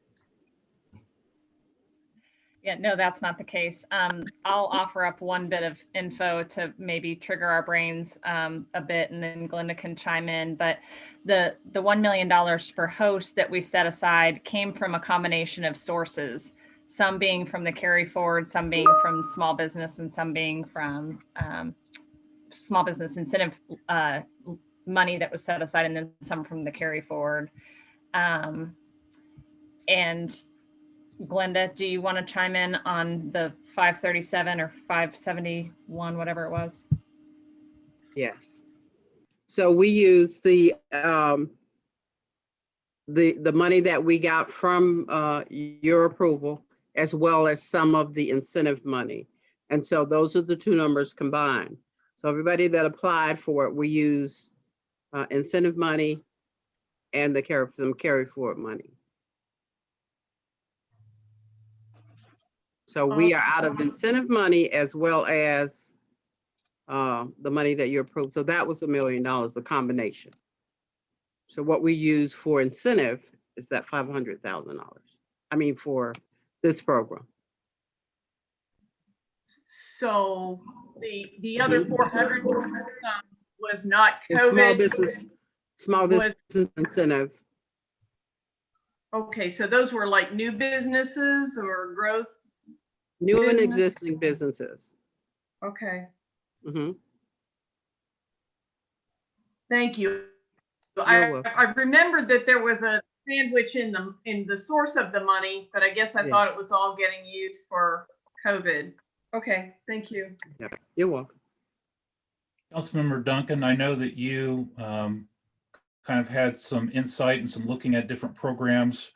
Yeah, no, that's not the case. I'll offer up one bit of info to maybe trigger our brains a bit, and then Glenda can chime in. But the $1 million for hosts that we set aside came from a combination of sources, some being from the carry forward, some being from small business, and some being from small business incentive money that was set aside, and then some from the carry forward. And Glenda, do you want to chime in on the 537 or 571, whatever it was? Yes. So we use the money that we got from your approval, as well as some of the incentive money. And so those are the two numbers combined. So everybody that applied for it, we use incentive money and some carry forward money. So we are out of incentive money as well as the money that you approved. So that was $1 million, the combination. So what we use for incentive is that $500,000. I mean, for this program. So the other 400 was not The small COVID. business incentive. Okay, so those were like new businesses or growth? New and Business? existing businesses. Okay, hmm thank you. You're welcome. I remembered that there was a sandwich in the source of the money, but I guess I Yeah. thought it was all getting used for COVID. Okay, thank you. Yeah, you're welcome. Councilmember Duncan, I know that you kind of had some insight and some looking at different programs.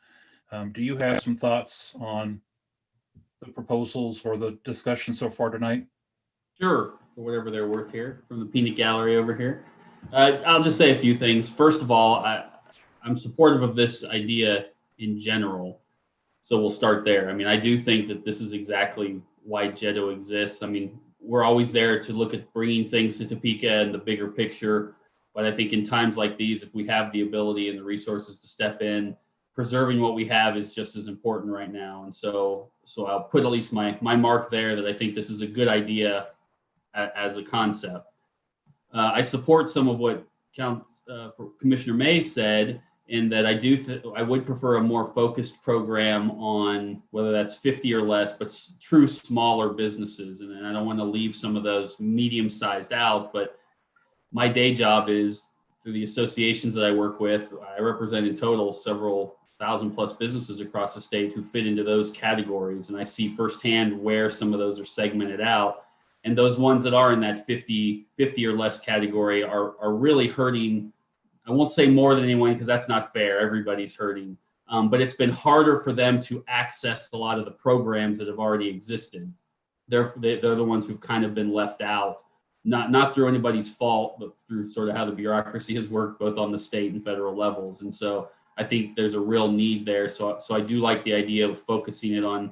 Do you have some thoughts on the proposals or the discussion so far tonight? Sure, for whatever they're worth here from the peanut gallery over here. I'll just say a few things. First of all, I'm supportive of this idea in general. So we'll start there. I mean, I do think that this is exactly why JEDO exists. I mean, we're always there to look at bringing things to Topeka and the bigger picture. But I think in times like these, if we have the ability and the resources to step in, preserving what we have is just as important right now. And so I'll put at least my mark there that I think this is a good idea as a concept. I support some of what Commissioner May said, in that I would prefer a more focused program on whether that's 50 or less, but true smaller businesses. And I don't want to leave some of those medium-sized out, but my day job is through the associations that I work with. I represent in total several thousand plus businesses across the state who fit into those categories. And I see firsthand where some of those are segmented out. And those ones that are in that 50 or less category are really hurting. I won't say more than anyone because that's not fair. Everybody's hurting. But it's been harder for them to access a lot of the programs that have already existed. They're the ones who've kind of been left out, not through anybody's fault, but through sort of how the bureaucracy has worked both on the state and federal levels. And so I think there's a real need there. So I do like the idea of focusing it on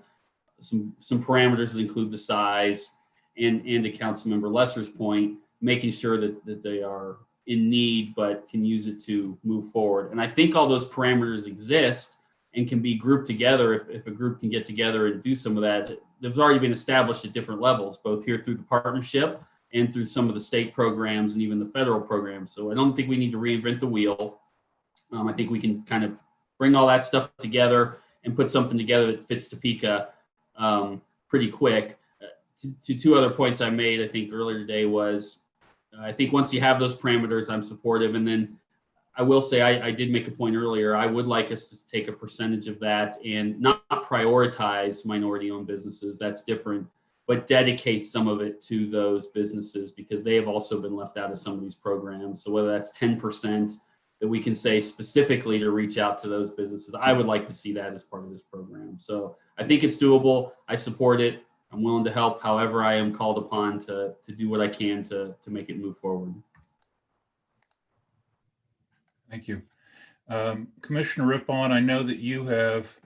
some parameters that include the size and to Councilmember Lesser's point, making sure that they are in need, but can use it to move forward. And I think all those parameters exist and can be grouped together if a group can get together and do some of that. They've already been established at different levels, both here through the partnership and through some of the state programs and even the federal programs. So I don't think we need to reinvent the wheel. I think we can kind of bring all that stuff together and put something together that fits Topeka pretty quick. To two other points I made, I think earlier today was, I think once you have those parameters, I'm supportive. And then I will say, I did make a point earlier, I would like us to take a percentage of that and not prioritize minority-owned businesses, that's different, but dedicate some of it to those businesses because they have also been left out of some of these programs. So whether that's 10% that we can say specifically to reach out to those businesses, I would like to see that as part of this program. So I think it's doable. I support it. I'm willing to help however I am called upon to do what I can to make it move forward. Thank you. Commissioner Rippon, I know that you have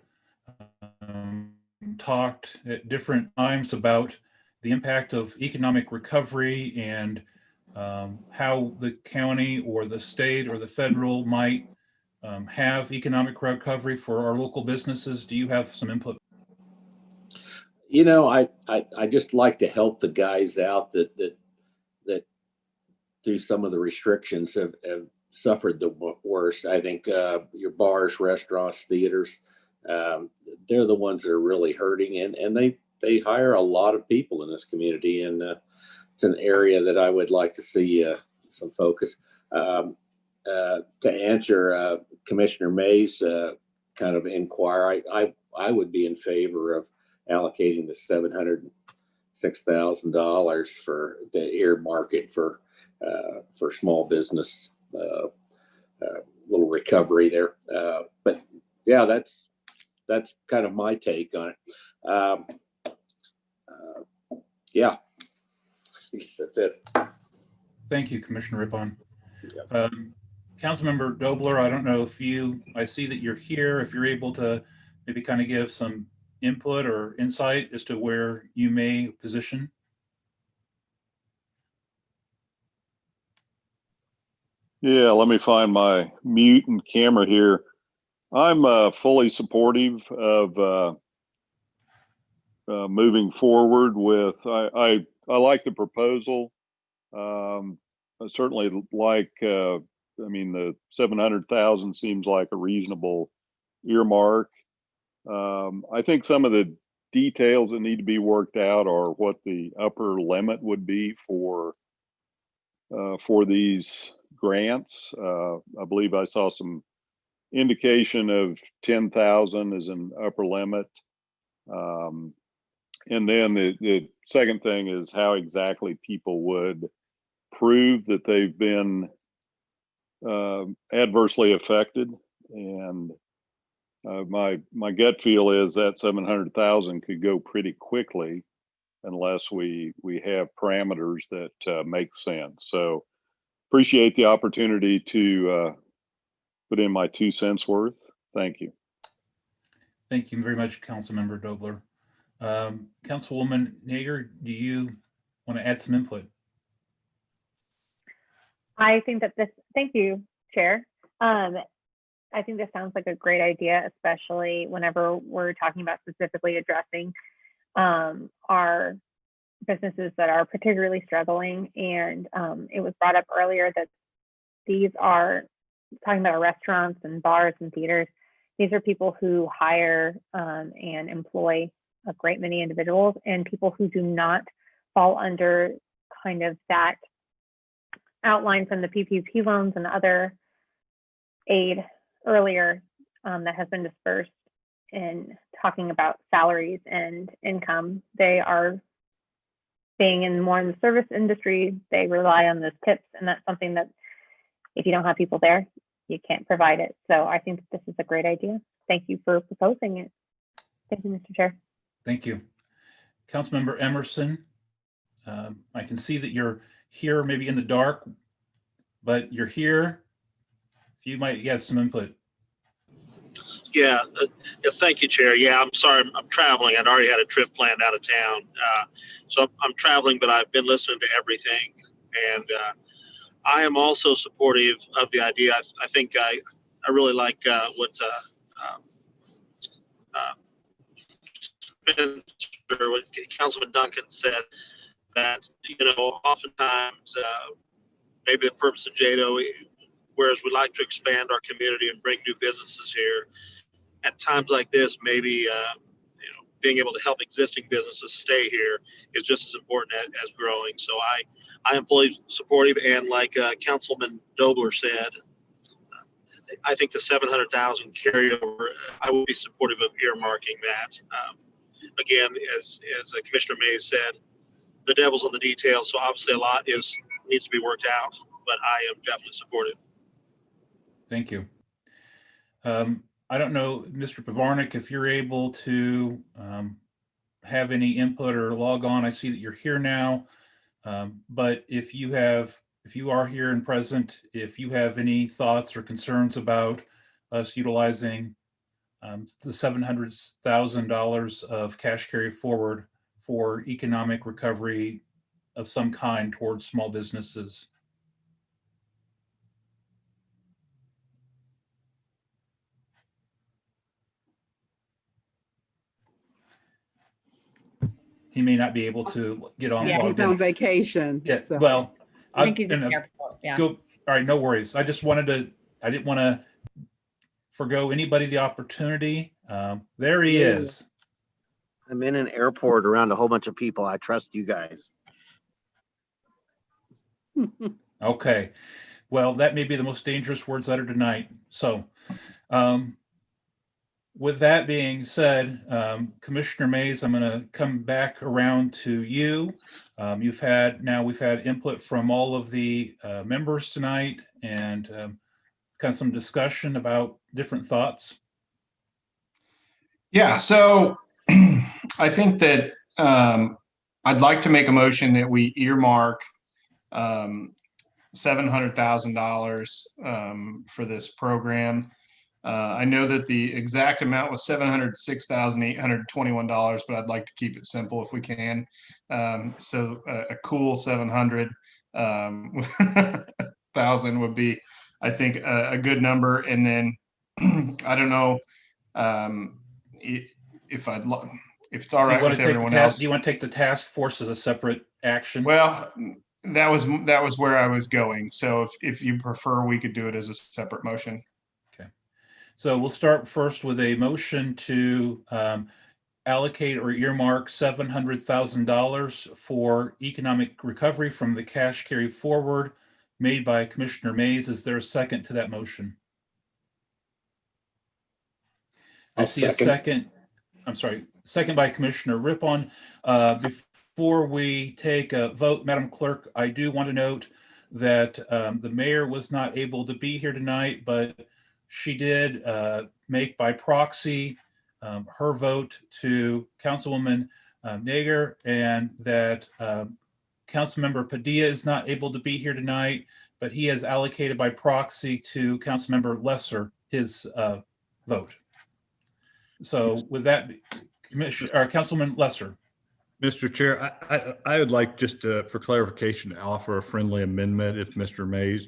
talked at different times about the impact of economic recovery and how the county or the state or the federal might have economic recovery for our local businesses. Do you have some input? You know, I just like to help the guys out that through some of the restrictions have suffered the worst. I think your bars, restaurants, theaters, they're the ones that are really hurting, and they hire a lot of people in this community, and it's an area that I would like to see some focus. To answer Commissioner May's kind of inquiry, I would be in favor of allocating the $706,000 for the earmark it for small business, little recovery there. But yeah, that's kind of my take on it. Yeah, I guess that's it. Thank you, Commissioner Rippon. Yeah. Councilmember Dobler, I don't know if I see that you're here, if you're able to maybe kind of give some input or insight as to where you may position? Yeah, let me find my mute and camera here. I'm fully supportive of moving forward with. I like the proposal. I certainly like. I mean, the 700,000 seems like a reasonable earmark. I think some of the details that need to be worked out are what the upper limit would be for these grants. I believe I saw some indication of 10,000 as an upper limit. And then the second thing is how exactly people would prove that they've been adversely affected. And my gut feel is that 700,000 could go pretty quickly unless we have parameters that make sense. So appreciate the opportunity to put in my 2 cents worth. Thank you. Thank you very much, Councilmember Dobler. Councilwoman Nager, do you want to add some input? I think that thank you, Chair. I think this sounds like a great idea, especially whenever we're talking about specifically addressing our businesses that are particularly struggling. And it was brought up earlier that these are talking about restaurants and bars and theaters. These are people who hire and employ a great many individuals, and people who do not fall under kind of that outline from the PPP loans and other aid earlier that has been dispersed in talking about salaries and income. They are being in more in the service industry. They rely on those tips, and that's something that if you don't have people there, you can't provide it. So I think that this is a great idea. Thank you for proposing it. Thank you, Mr. Chair. Thank you. Councilmember Emerson, I can see that you're here maybe in the dark, but you're here. If you might get some input. Yeah, thank you, Chair. Yeah, I'm sorry, I'm traveling. I'd already had a trip planned out of town. So I'm traveling, but I've been listening to everything. And I am also supportive of the idea. I think I really like what Councilman Duncan said, that, oftentimes maybe the purpose of JEDO, whereas we like to expand our community and bring new businesses here, at times like this, maybe being able to help existing businesses stay here is just as important as growing. So I am fully supportive, and like Councilman Dobler said, I think the 700,000 carryover, I would be supportive of earmarking that. Again, as Commissioner Mays said, the devil's in the details, so obviously a lot needs to be worked out, but I am definitely supportive. Thank you. I don't know, Mr. Pavarnik, if you're able to have any input or log on. I see that you're here now, but if you are here and present, if you have any thoughts or concerns about us utilizing the $700,000 of cash carry forward for economic recovery of some kind towards small businesses. He may not be able to get on. Yeah, he's on vacation. Yeah, so. well, I think he's in the airport. Yeah. All right, no worries. I didn't want to forgo anybody the opportunity. There he is. I'm in an airport around a whole bunch of people. I trust you guys. Okay. Well, that may be the most dangerous words uttered tonight. So, with that being said, Commissioner Mays, I'm going to come back around to you. We've had input from all of the members tonight, and kind of some discussion about different thoughts. Yeah, so I think that I'd like to make a motion that we earmark $700,000 for this program. I know that the exact amount was $706,821, but I'd like to keep it simple if we can. So a cool 700 thousand would be, I think, a good number. And then I don't know if it's all right with everyone else. Do you want to take the task force as a separate action? Well, that was where I was going. So if you prefer, we could do it as a separate motion. Okay. So we'll start first with a motion to allocate or earmark $700,000 for economic recovery from the cash carry forward made by Commissioner Mays. Is there a second to that motion? I see a second. I'm sorry, second by Commissioner Rippon. Before we take a vote, Madam Clerk, I do want to note that the mayor was not able to be here tonight, but she did make by proxy her vote to Councilwoman Nager, and that Councilmember Padilla is not able to be here tonight, but he has allocated by proxy to Councilmember Lesser his vote. So with that, Councilman Lesser. Mr. Chair, I would like just for clarification to offer a friendly amendment if Mr. Mays,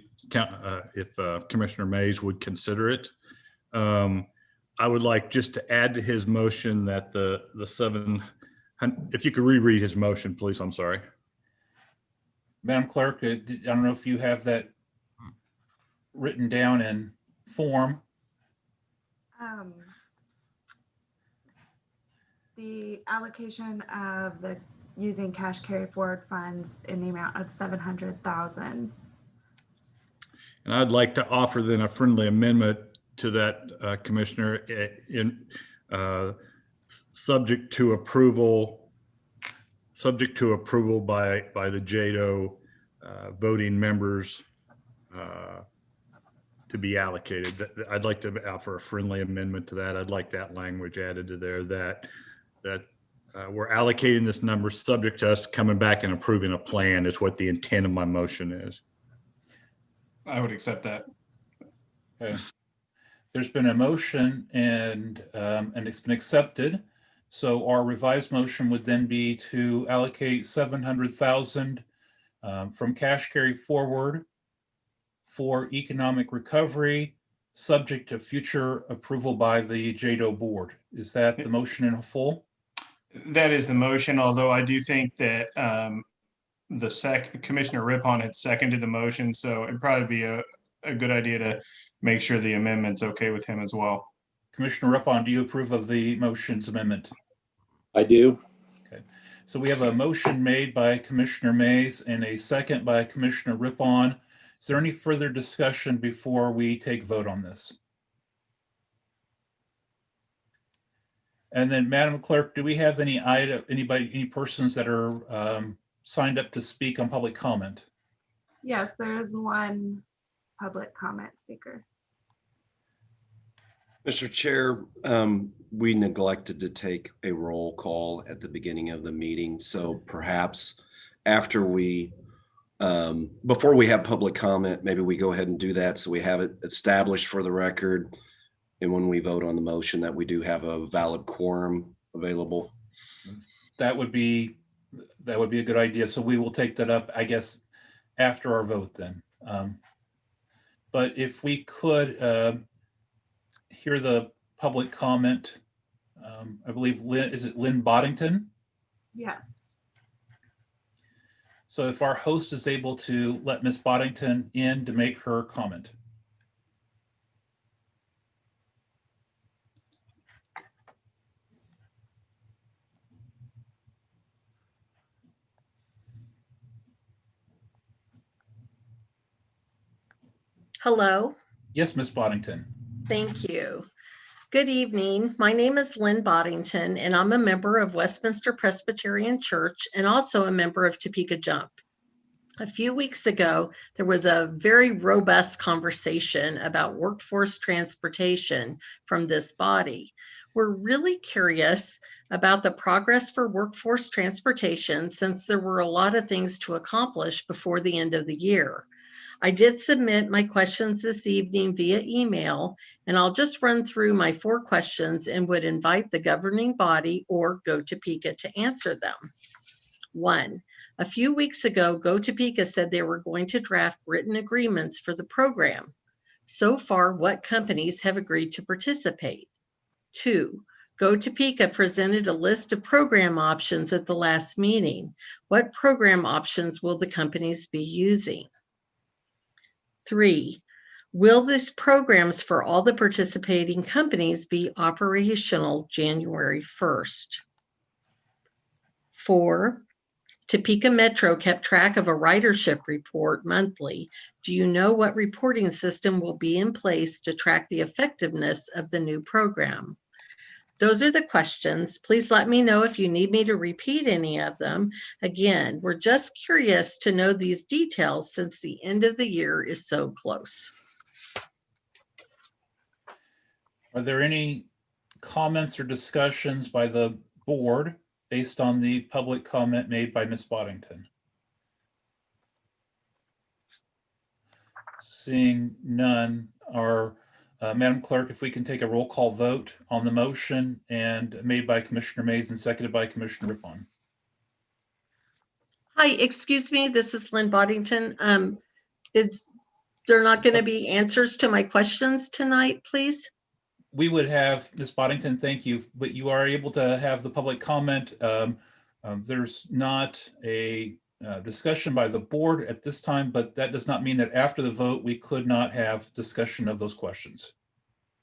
Commissioner Mays would consider it. I would like just to add to his motion that the 700, if you could reread his motion, please. I'm sorry. Madam Clerk, I don't know if you have that written down in form. The allocation of the using cash carry forward funds in the amount of 700,000. And I'd like to offer then a friendly amendment to that, Commissioner, in subject to approval by the JEDO voting members to be allocated. I'd like to offer a friendly amendment to that. I'd like that language added to there that we're allocating this number subject to us coming back and approving a plan is what the intent of my motion is. I would accept that. Okay. There's been a motion and it's been accepted. So our revised motion would then be to allocate 700,000 from cash carry forward for economic recovery, subject to future approval by the JEDO board. Is that the motion in full? That is the motion, although I do think that Commissioner Rippon had seconded the motion, so it'd probably be a good idea to make sure the amendment's okay with him as well. Commissioner Rippon, do you approve of the motion's amendment? I do. Okay. So we have a motion made by Commissioner Mays and a second by Commissioner Rippon. Is there any further discussion before we take vote on this? And then, Madam Clerk, do we have any persons that are signed up to speak on public comment? Yes, there is one public comment speaker. Mr. Chair, we neglected to take a roll call at the beginning of the meeting. So perhaps after before we have public comment, maybe we go ahead and do that so we have it established for the record. And when we vote on the motion, that we do have a valid quorum available. That would be a good idea. So we will take that up, I guess, after our vote then. But if we could hear the public comment, I believe is it Lynn Boddington? Yes. So if our host is able to let Ms. Boddington in to make her comment. Hello. Yes, Ms. Boddington. Thank you. Good evening. My name is Lynn Boddington, and I'm a member of Westminster Presbyterian Church and also a member of Topeka Jump. A few weeks ago, there was a very robust conversation about workforce transportation from this body. We're really curious about the progress for workforce transportation since there were a lot of things to accomplish before the end of the year. I did submit my questions this evening via email, and I'll just run through my 4 questions and would invite the governing body or Go Topeka to answer them. 1, a few weeks ago, Go Topeka said they were going to draft written agreements for the program. So far, what companies have agreed to participate? 2, Go Topeka presented a list of program options at the last meeting. What program options will the companies be using? 3, will these programs for all the participating companies be operational January 1st? 4, Topeka Metro kept track of a ridership report monthly. Do you know what reporting system will be in place to track the effectiveness of the new program? Those are the questions. Please let me know if you need me to repeat any of them. Again, we're just curious to know these details since the end of the year is so close. Are there any comments or discussions by the board based on the public comment made by Ms. Boddington? Seeing none, Madam Clerk, if we can take a roll call vote on the motion and made by Commissioner Mays and seconded by Commissioner Rippon. Hi, excuse me, this is Lynn Boddington. Is there not going to be answers to my questions tonight, please? We would have, Ms. Boddington, thank you, but you are able to have the public comment. There's not a discussion by the board at this time, but that does not mean that after the vote, we could not have discussion of those questions.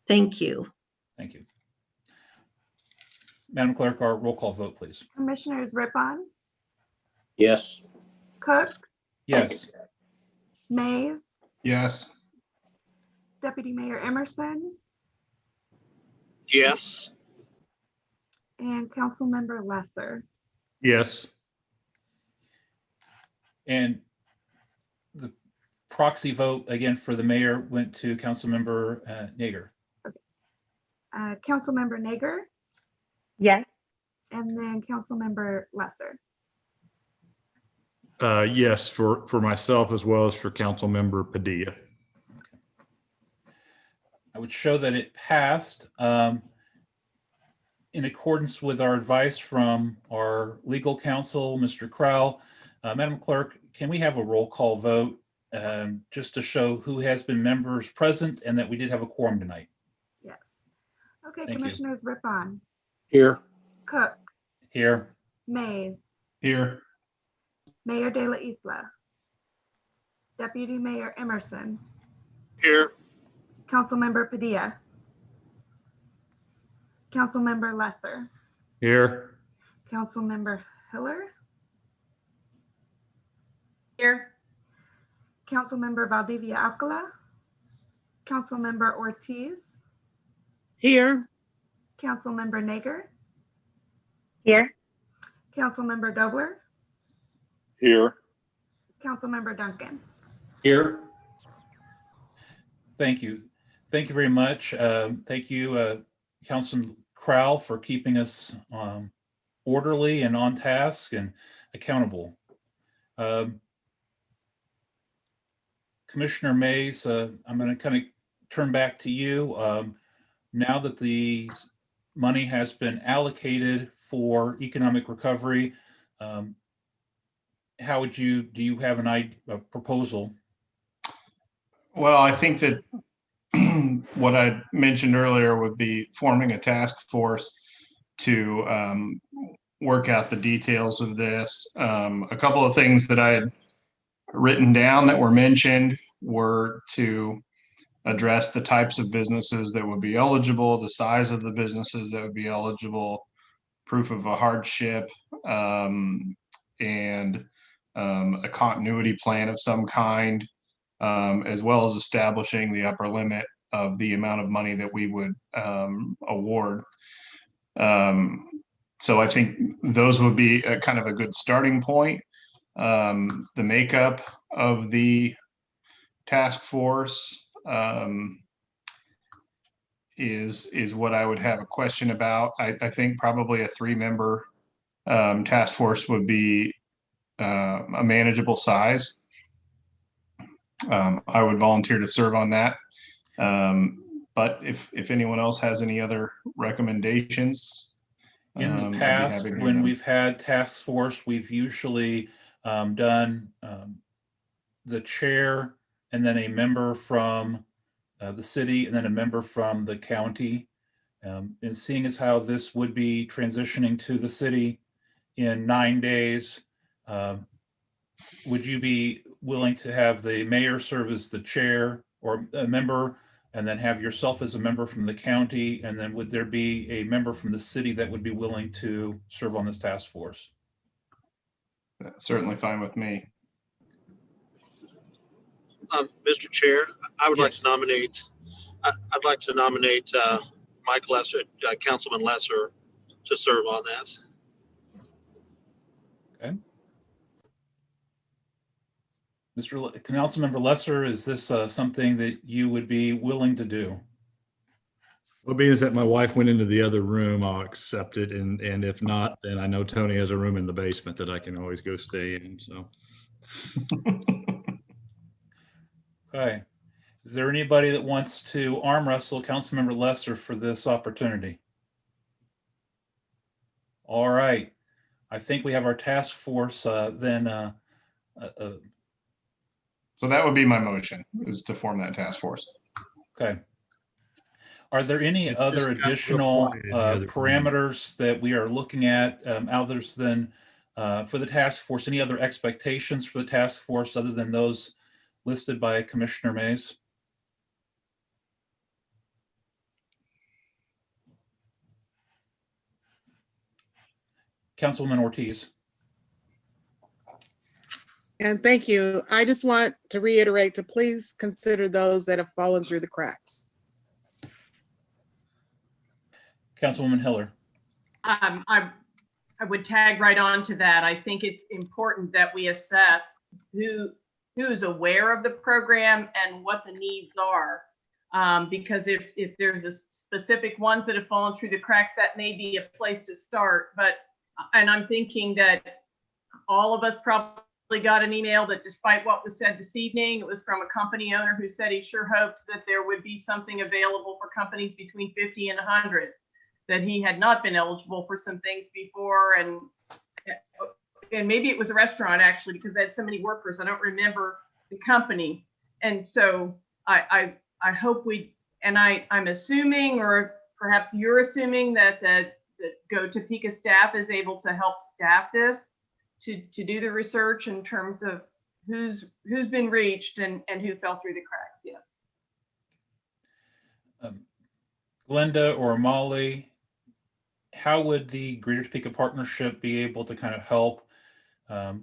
Thank you. Thank you. Madam Clerk, our roll call vote, please. Commissioners Rippon, Yes. Cook, Yes. Mays, Yes. Deputy Mayor Emerson, Yes. and Councilmember Lesser. Yes. And the proxy vote again for the mayor went to Councilmember Nager. Councilmember Nager, Yes. and then Councilmember Lesser. Yes, for myself as well as for Councilmember Padilla. I would show that it passed in accordance with our advice from our legal counsel, Mr. Crowell. Madam Clerk, can we have a roll call vote just to show who has been members present and that we did have a quorum tonight? Yes. Okay, Thank you. Commissioners Rippon, Here. Cook, Here. Mays, Here. Mayor De La Isla, Deputy Mayor Emerson, Here. Councilmember Padilla, Councilmember Lesser, Here. Councilmember Hiller, Here. Councilmember Valdivia Alcala, Councilmember Ortiz, Here. Councilmember Nager, Here. Councilmember Dobler, Here. Councilmember Duncan. Here. Thank you. Thank you very much. Thank you, Councilman Crowell, for keeping us orderly and on task and accountable. Commissioner Mays, I'm going to kind of turn back to you. Now that the money has been allocated for economic how would do you have a proposal? Well, I think that what I mentioned earlier would be forming a task force to work out the details of this. A couple of things that I had written down that were mentioned were to address the types of businesses that would be eligible, the size of the businesses that would be eligible, proof of a hardship, and a continuity plan of some kind, as well as establishing the upper limit of the amount of money that we would award. So I think those would be a kind of a good starting point. The makeup of the task force is what I would have a question about. I think probably a 3-member task force would be a manageable size. I would volunteer to serve on that. But if anyone else has any other recommendations, In the I'd be past, happy to hear when them. we've had task force, we've usually done the chair and then a member from the city and then a member from the county. And seeing as how this would be transitioning to the city in 9 days, would you be willing to have the mayor serve as the chair or a member and then have yourself as a member from the county? And then would there be a member from the city that would be willing to serve on this task force? That's certainly fine with me. Mr. Chair, I would like Yes. to nominate, I'd like to nominate Mike Lesser, Councilman Lesser, to serve on that. Okay. Councilmember Lesser, is this something that you would be willing to do? Well, being that my wife went into the other room, I'll accept it. And if not, then I know Tony has a room in the basement that I can always go stay in. So. Okay. Is there anybody that wants to arm wrestle Councilmember Lesser for this opportunity? All right. I think we have our task force then. So that would be my motion, is to form that task force. Okay. Are there any It's other just got real additional quiet in the other room. parameters that we are looking at others than for the task force? Any other expectations for the task force other than those listed by Commissioner Mays? Councilwoman Ortiz. And thank you. I just want to reiterate to please consider those that have fallen through the cracks. Councilwoman Hiller. I would tag right on to that. I think it's important that we assess who's aware of the program and what the needs are. Because if there's a specific ones that have fallen through the cracks, that may be a place to start. And I'm thinking that all of us probably got an email that despite what was said this evening, it was from a company owner who said he sure hoped that there would be something available for companies between 50 and 100, that he had not been eligible for some things before. And maybe it was a restaurant actually, because they had so many workers. I don't remember the company. And so I hope I'm assuming, or perhaps you're assuming that the Go Topeka staff is able to help staff this to do the research in terms of who's been reached and who fell through the cracks. Yes. Glenda or Molly, how would the Greater Topeka Partnership be able to kind of help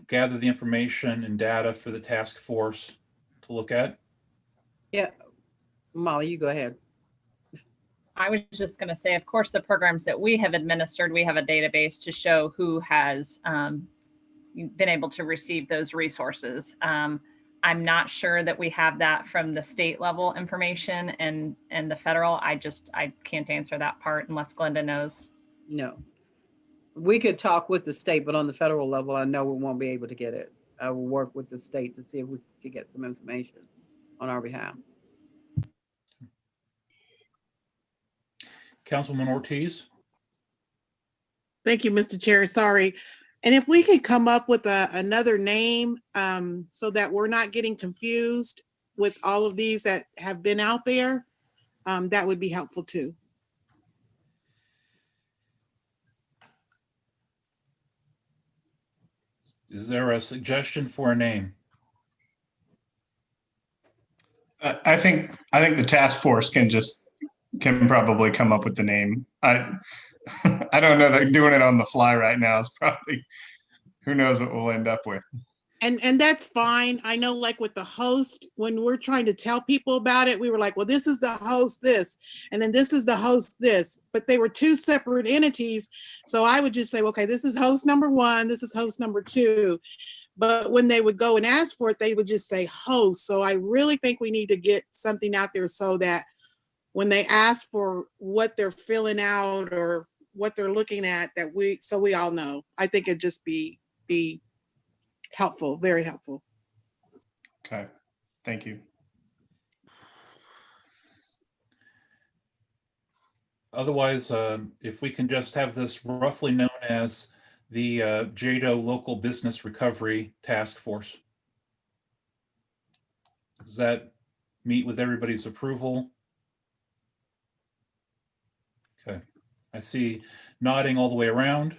gather the information and data for the task force to look at? Yeah, Molly, you go ahead. I was just going to say, of course, the programs that we have administered, we have a database to show who has been able to receive those resources. I'm not sure that we have that from the state level information and the federal. I can't answer that part unless Glenda knows. No. We could talk with the state, but on the federal level, I know we won't be able to get it. I will work with the state to see if we could get some information on our behalf. Councilwoman Ortiz. Thank you, Mr. Chair. Sorry. And if we could come up with another name so that we're not getting confused with all of these that have been out there, that would be helpful too. Is there a suggestion for a name? I think the task force can probably come up with the name. I don't know that doing it on the fly right now is probably, who knows what we'll end up with. And that's fine. I know, like with the host, when we're trying to tell people about it, we were like, well, this is the host this, and then this is the host this, but they were two separate entities. So I would just say, okay, this is host number one, this is host number two. But when they would go and ask for it, they would just say host. So I really think we need to get something out there so that when they ask for what they're filling out or what they're looking at, that we all know. I think it'd just be helpful, very helpful. Okay. Thank you. Otherwise, if we can just have this roughly known as the JEDO Local Business Recovery Task Force. Does that meet with everybody's approval? Okay, I see nodding all the way around.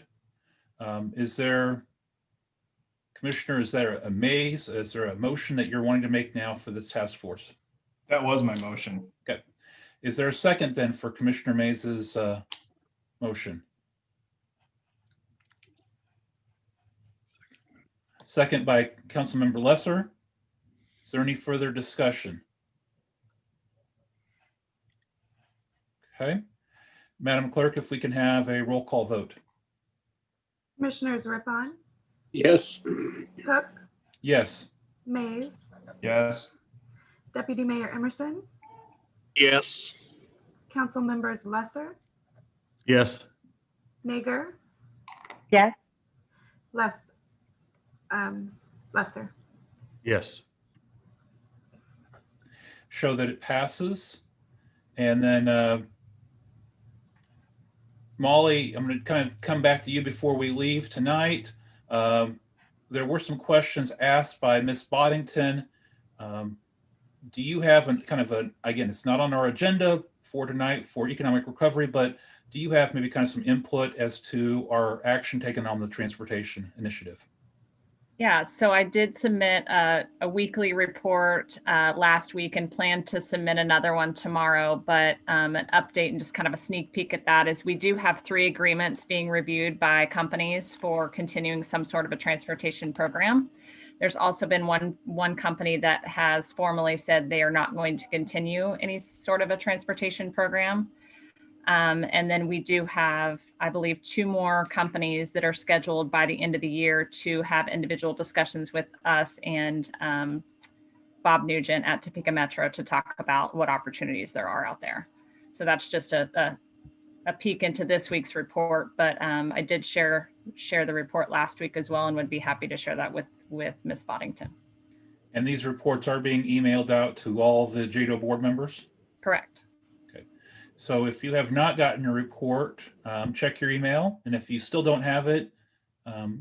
Is there, Commissioner, is there a maze? Is there a motion that you're wanting to make now for this task force? That was my motion. Okay. Is there a second then for Commissioner Mays's motion? Second by Councilmember Lesser. Is there any further discussion? Okay. Madam Clerk, if we can have a roll call vote. Commissioners Rippon, Yes. Cook, Yes. Mays, Yes. Deputy Mayor Emerson, Yes. Council Members Lesser, Yes. Nager, Yes. Lesser. Yes. Show that it passes. And then Molly, I'm going to kind of come back to you before we leave tonight. There were some questions asked by Ms. Boddington. Do you have again, it's not on our agenda for tonight for economic recovery, but do you have maybe kind of some input as to our action taken on the transportation initiative? Yeah, so I did submit a weekly report last week and plan to submit another one tomorrow, but an update and just kind of a sneak peek at that is we do have 3 agreements being reviewed by companies for continuing some sort of a transportation program. There's also been one company that has formally said they are not going to continue any sort of a transportation program. And then we do have, I believe, 2 more companies that are scheduled by the end of the year to have individual discussions with us and Bob Nugent at Topeka Metro to talk about what opportunities there are out there. So that's just a peek into this week's report, but I did share the report last week as well and would be happy to share that with Ms. Boddington. And these reports are being emailed out to all the JEDO board members? Correct. So if you have not gotten your report, check your email. And if you still don't have it,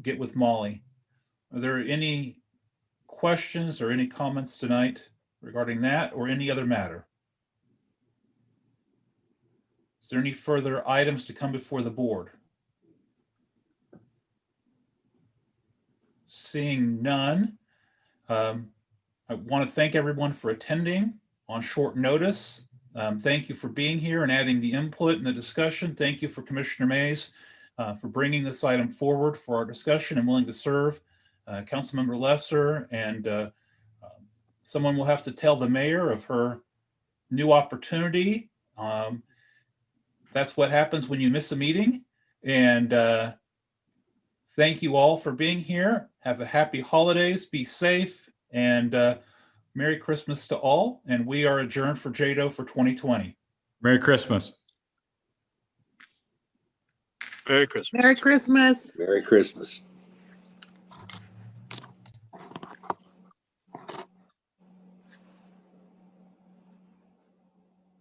get with Molly. Are there any questions or any comments tonight regarding that or any other matter? Is there any further items to come before the board? Seeing none, I want to thank everyone for attending on short notice. Thank you for being here and adding the input and the discussion. Thank you for Commissioner Mays for bringing this item forward for our discussion and willing to serve. Councilmember Lesser, and someone will have to tell the mayor of her new opportunity. That's what happens when you miss a meeting. And thank you all for being here. Have a happy holidays. Be safe. And Merry Christmas to all, and we are adjourned for JEDO for 2020. Merry Christmas. Merry Christmas. Merry Christmas. Merry Christmas.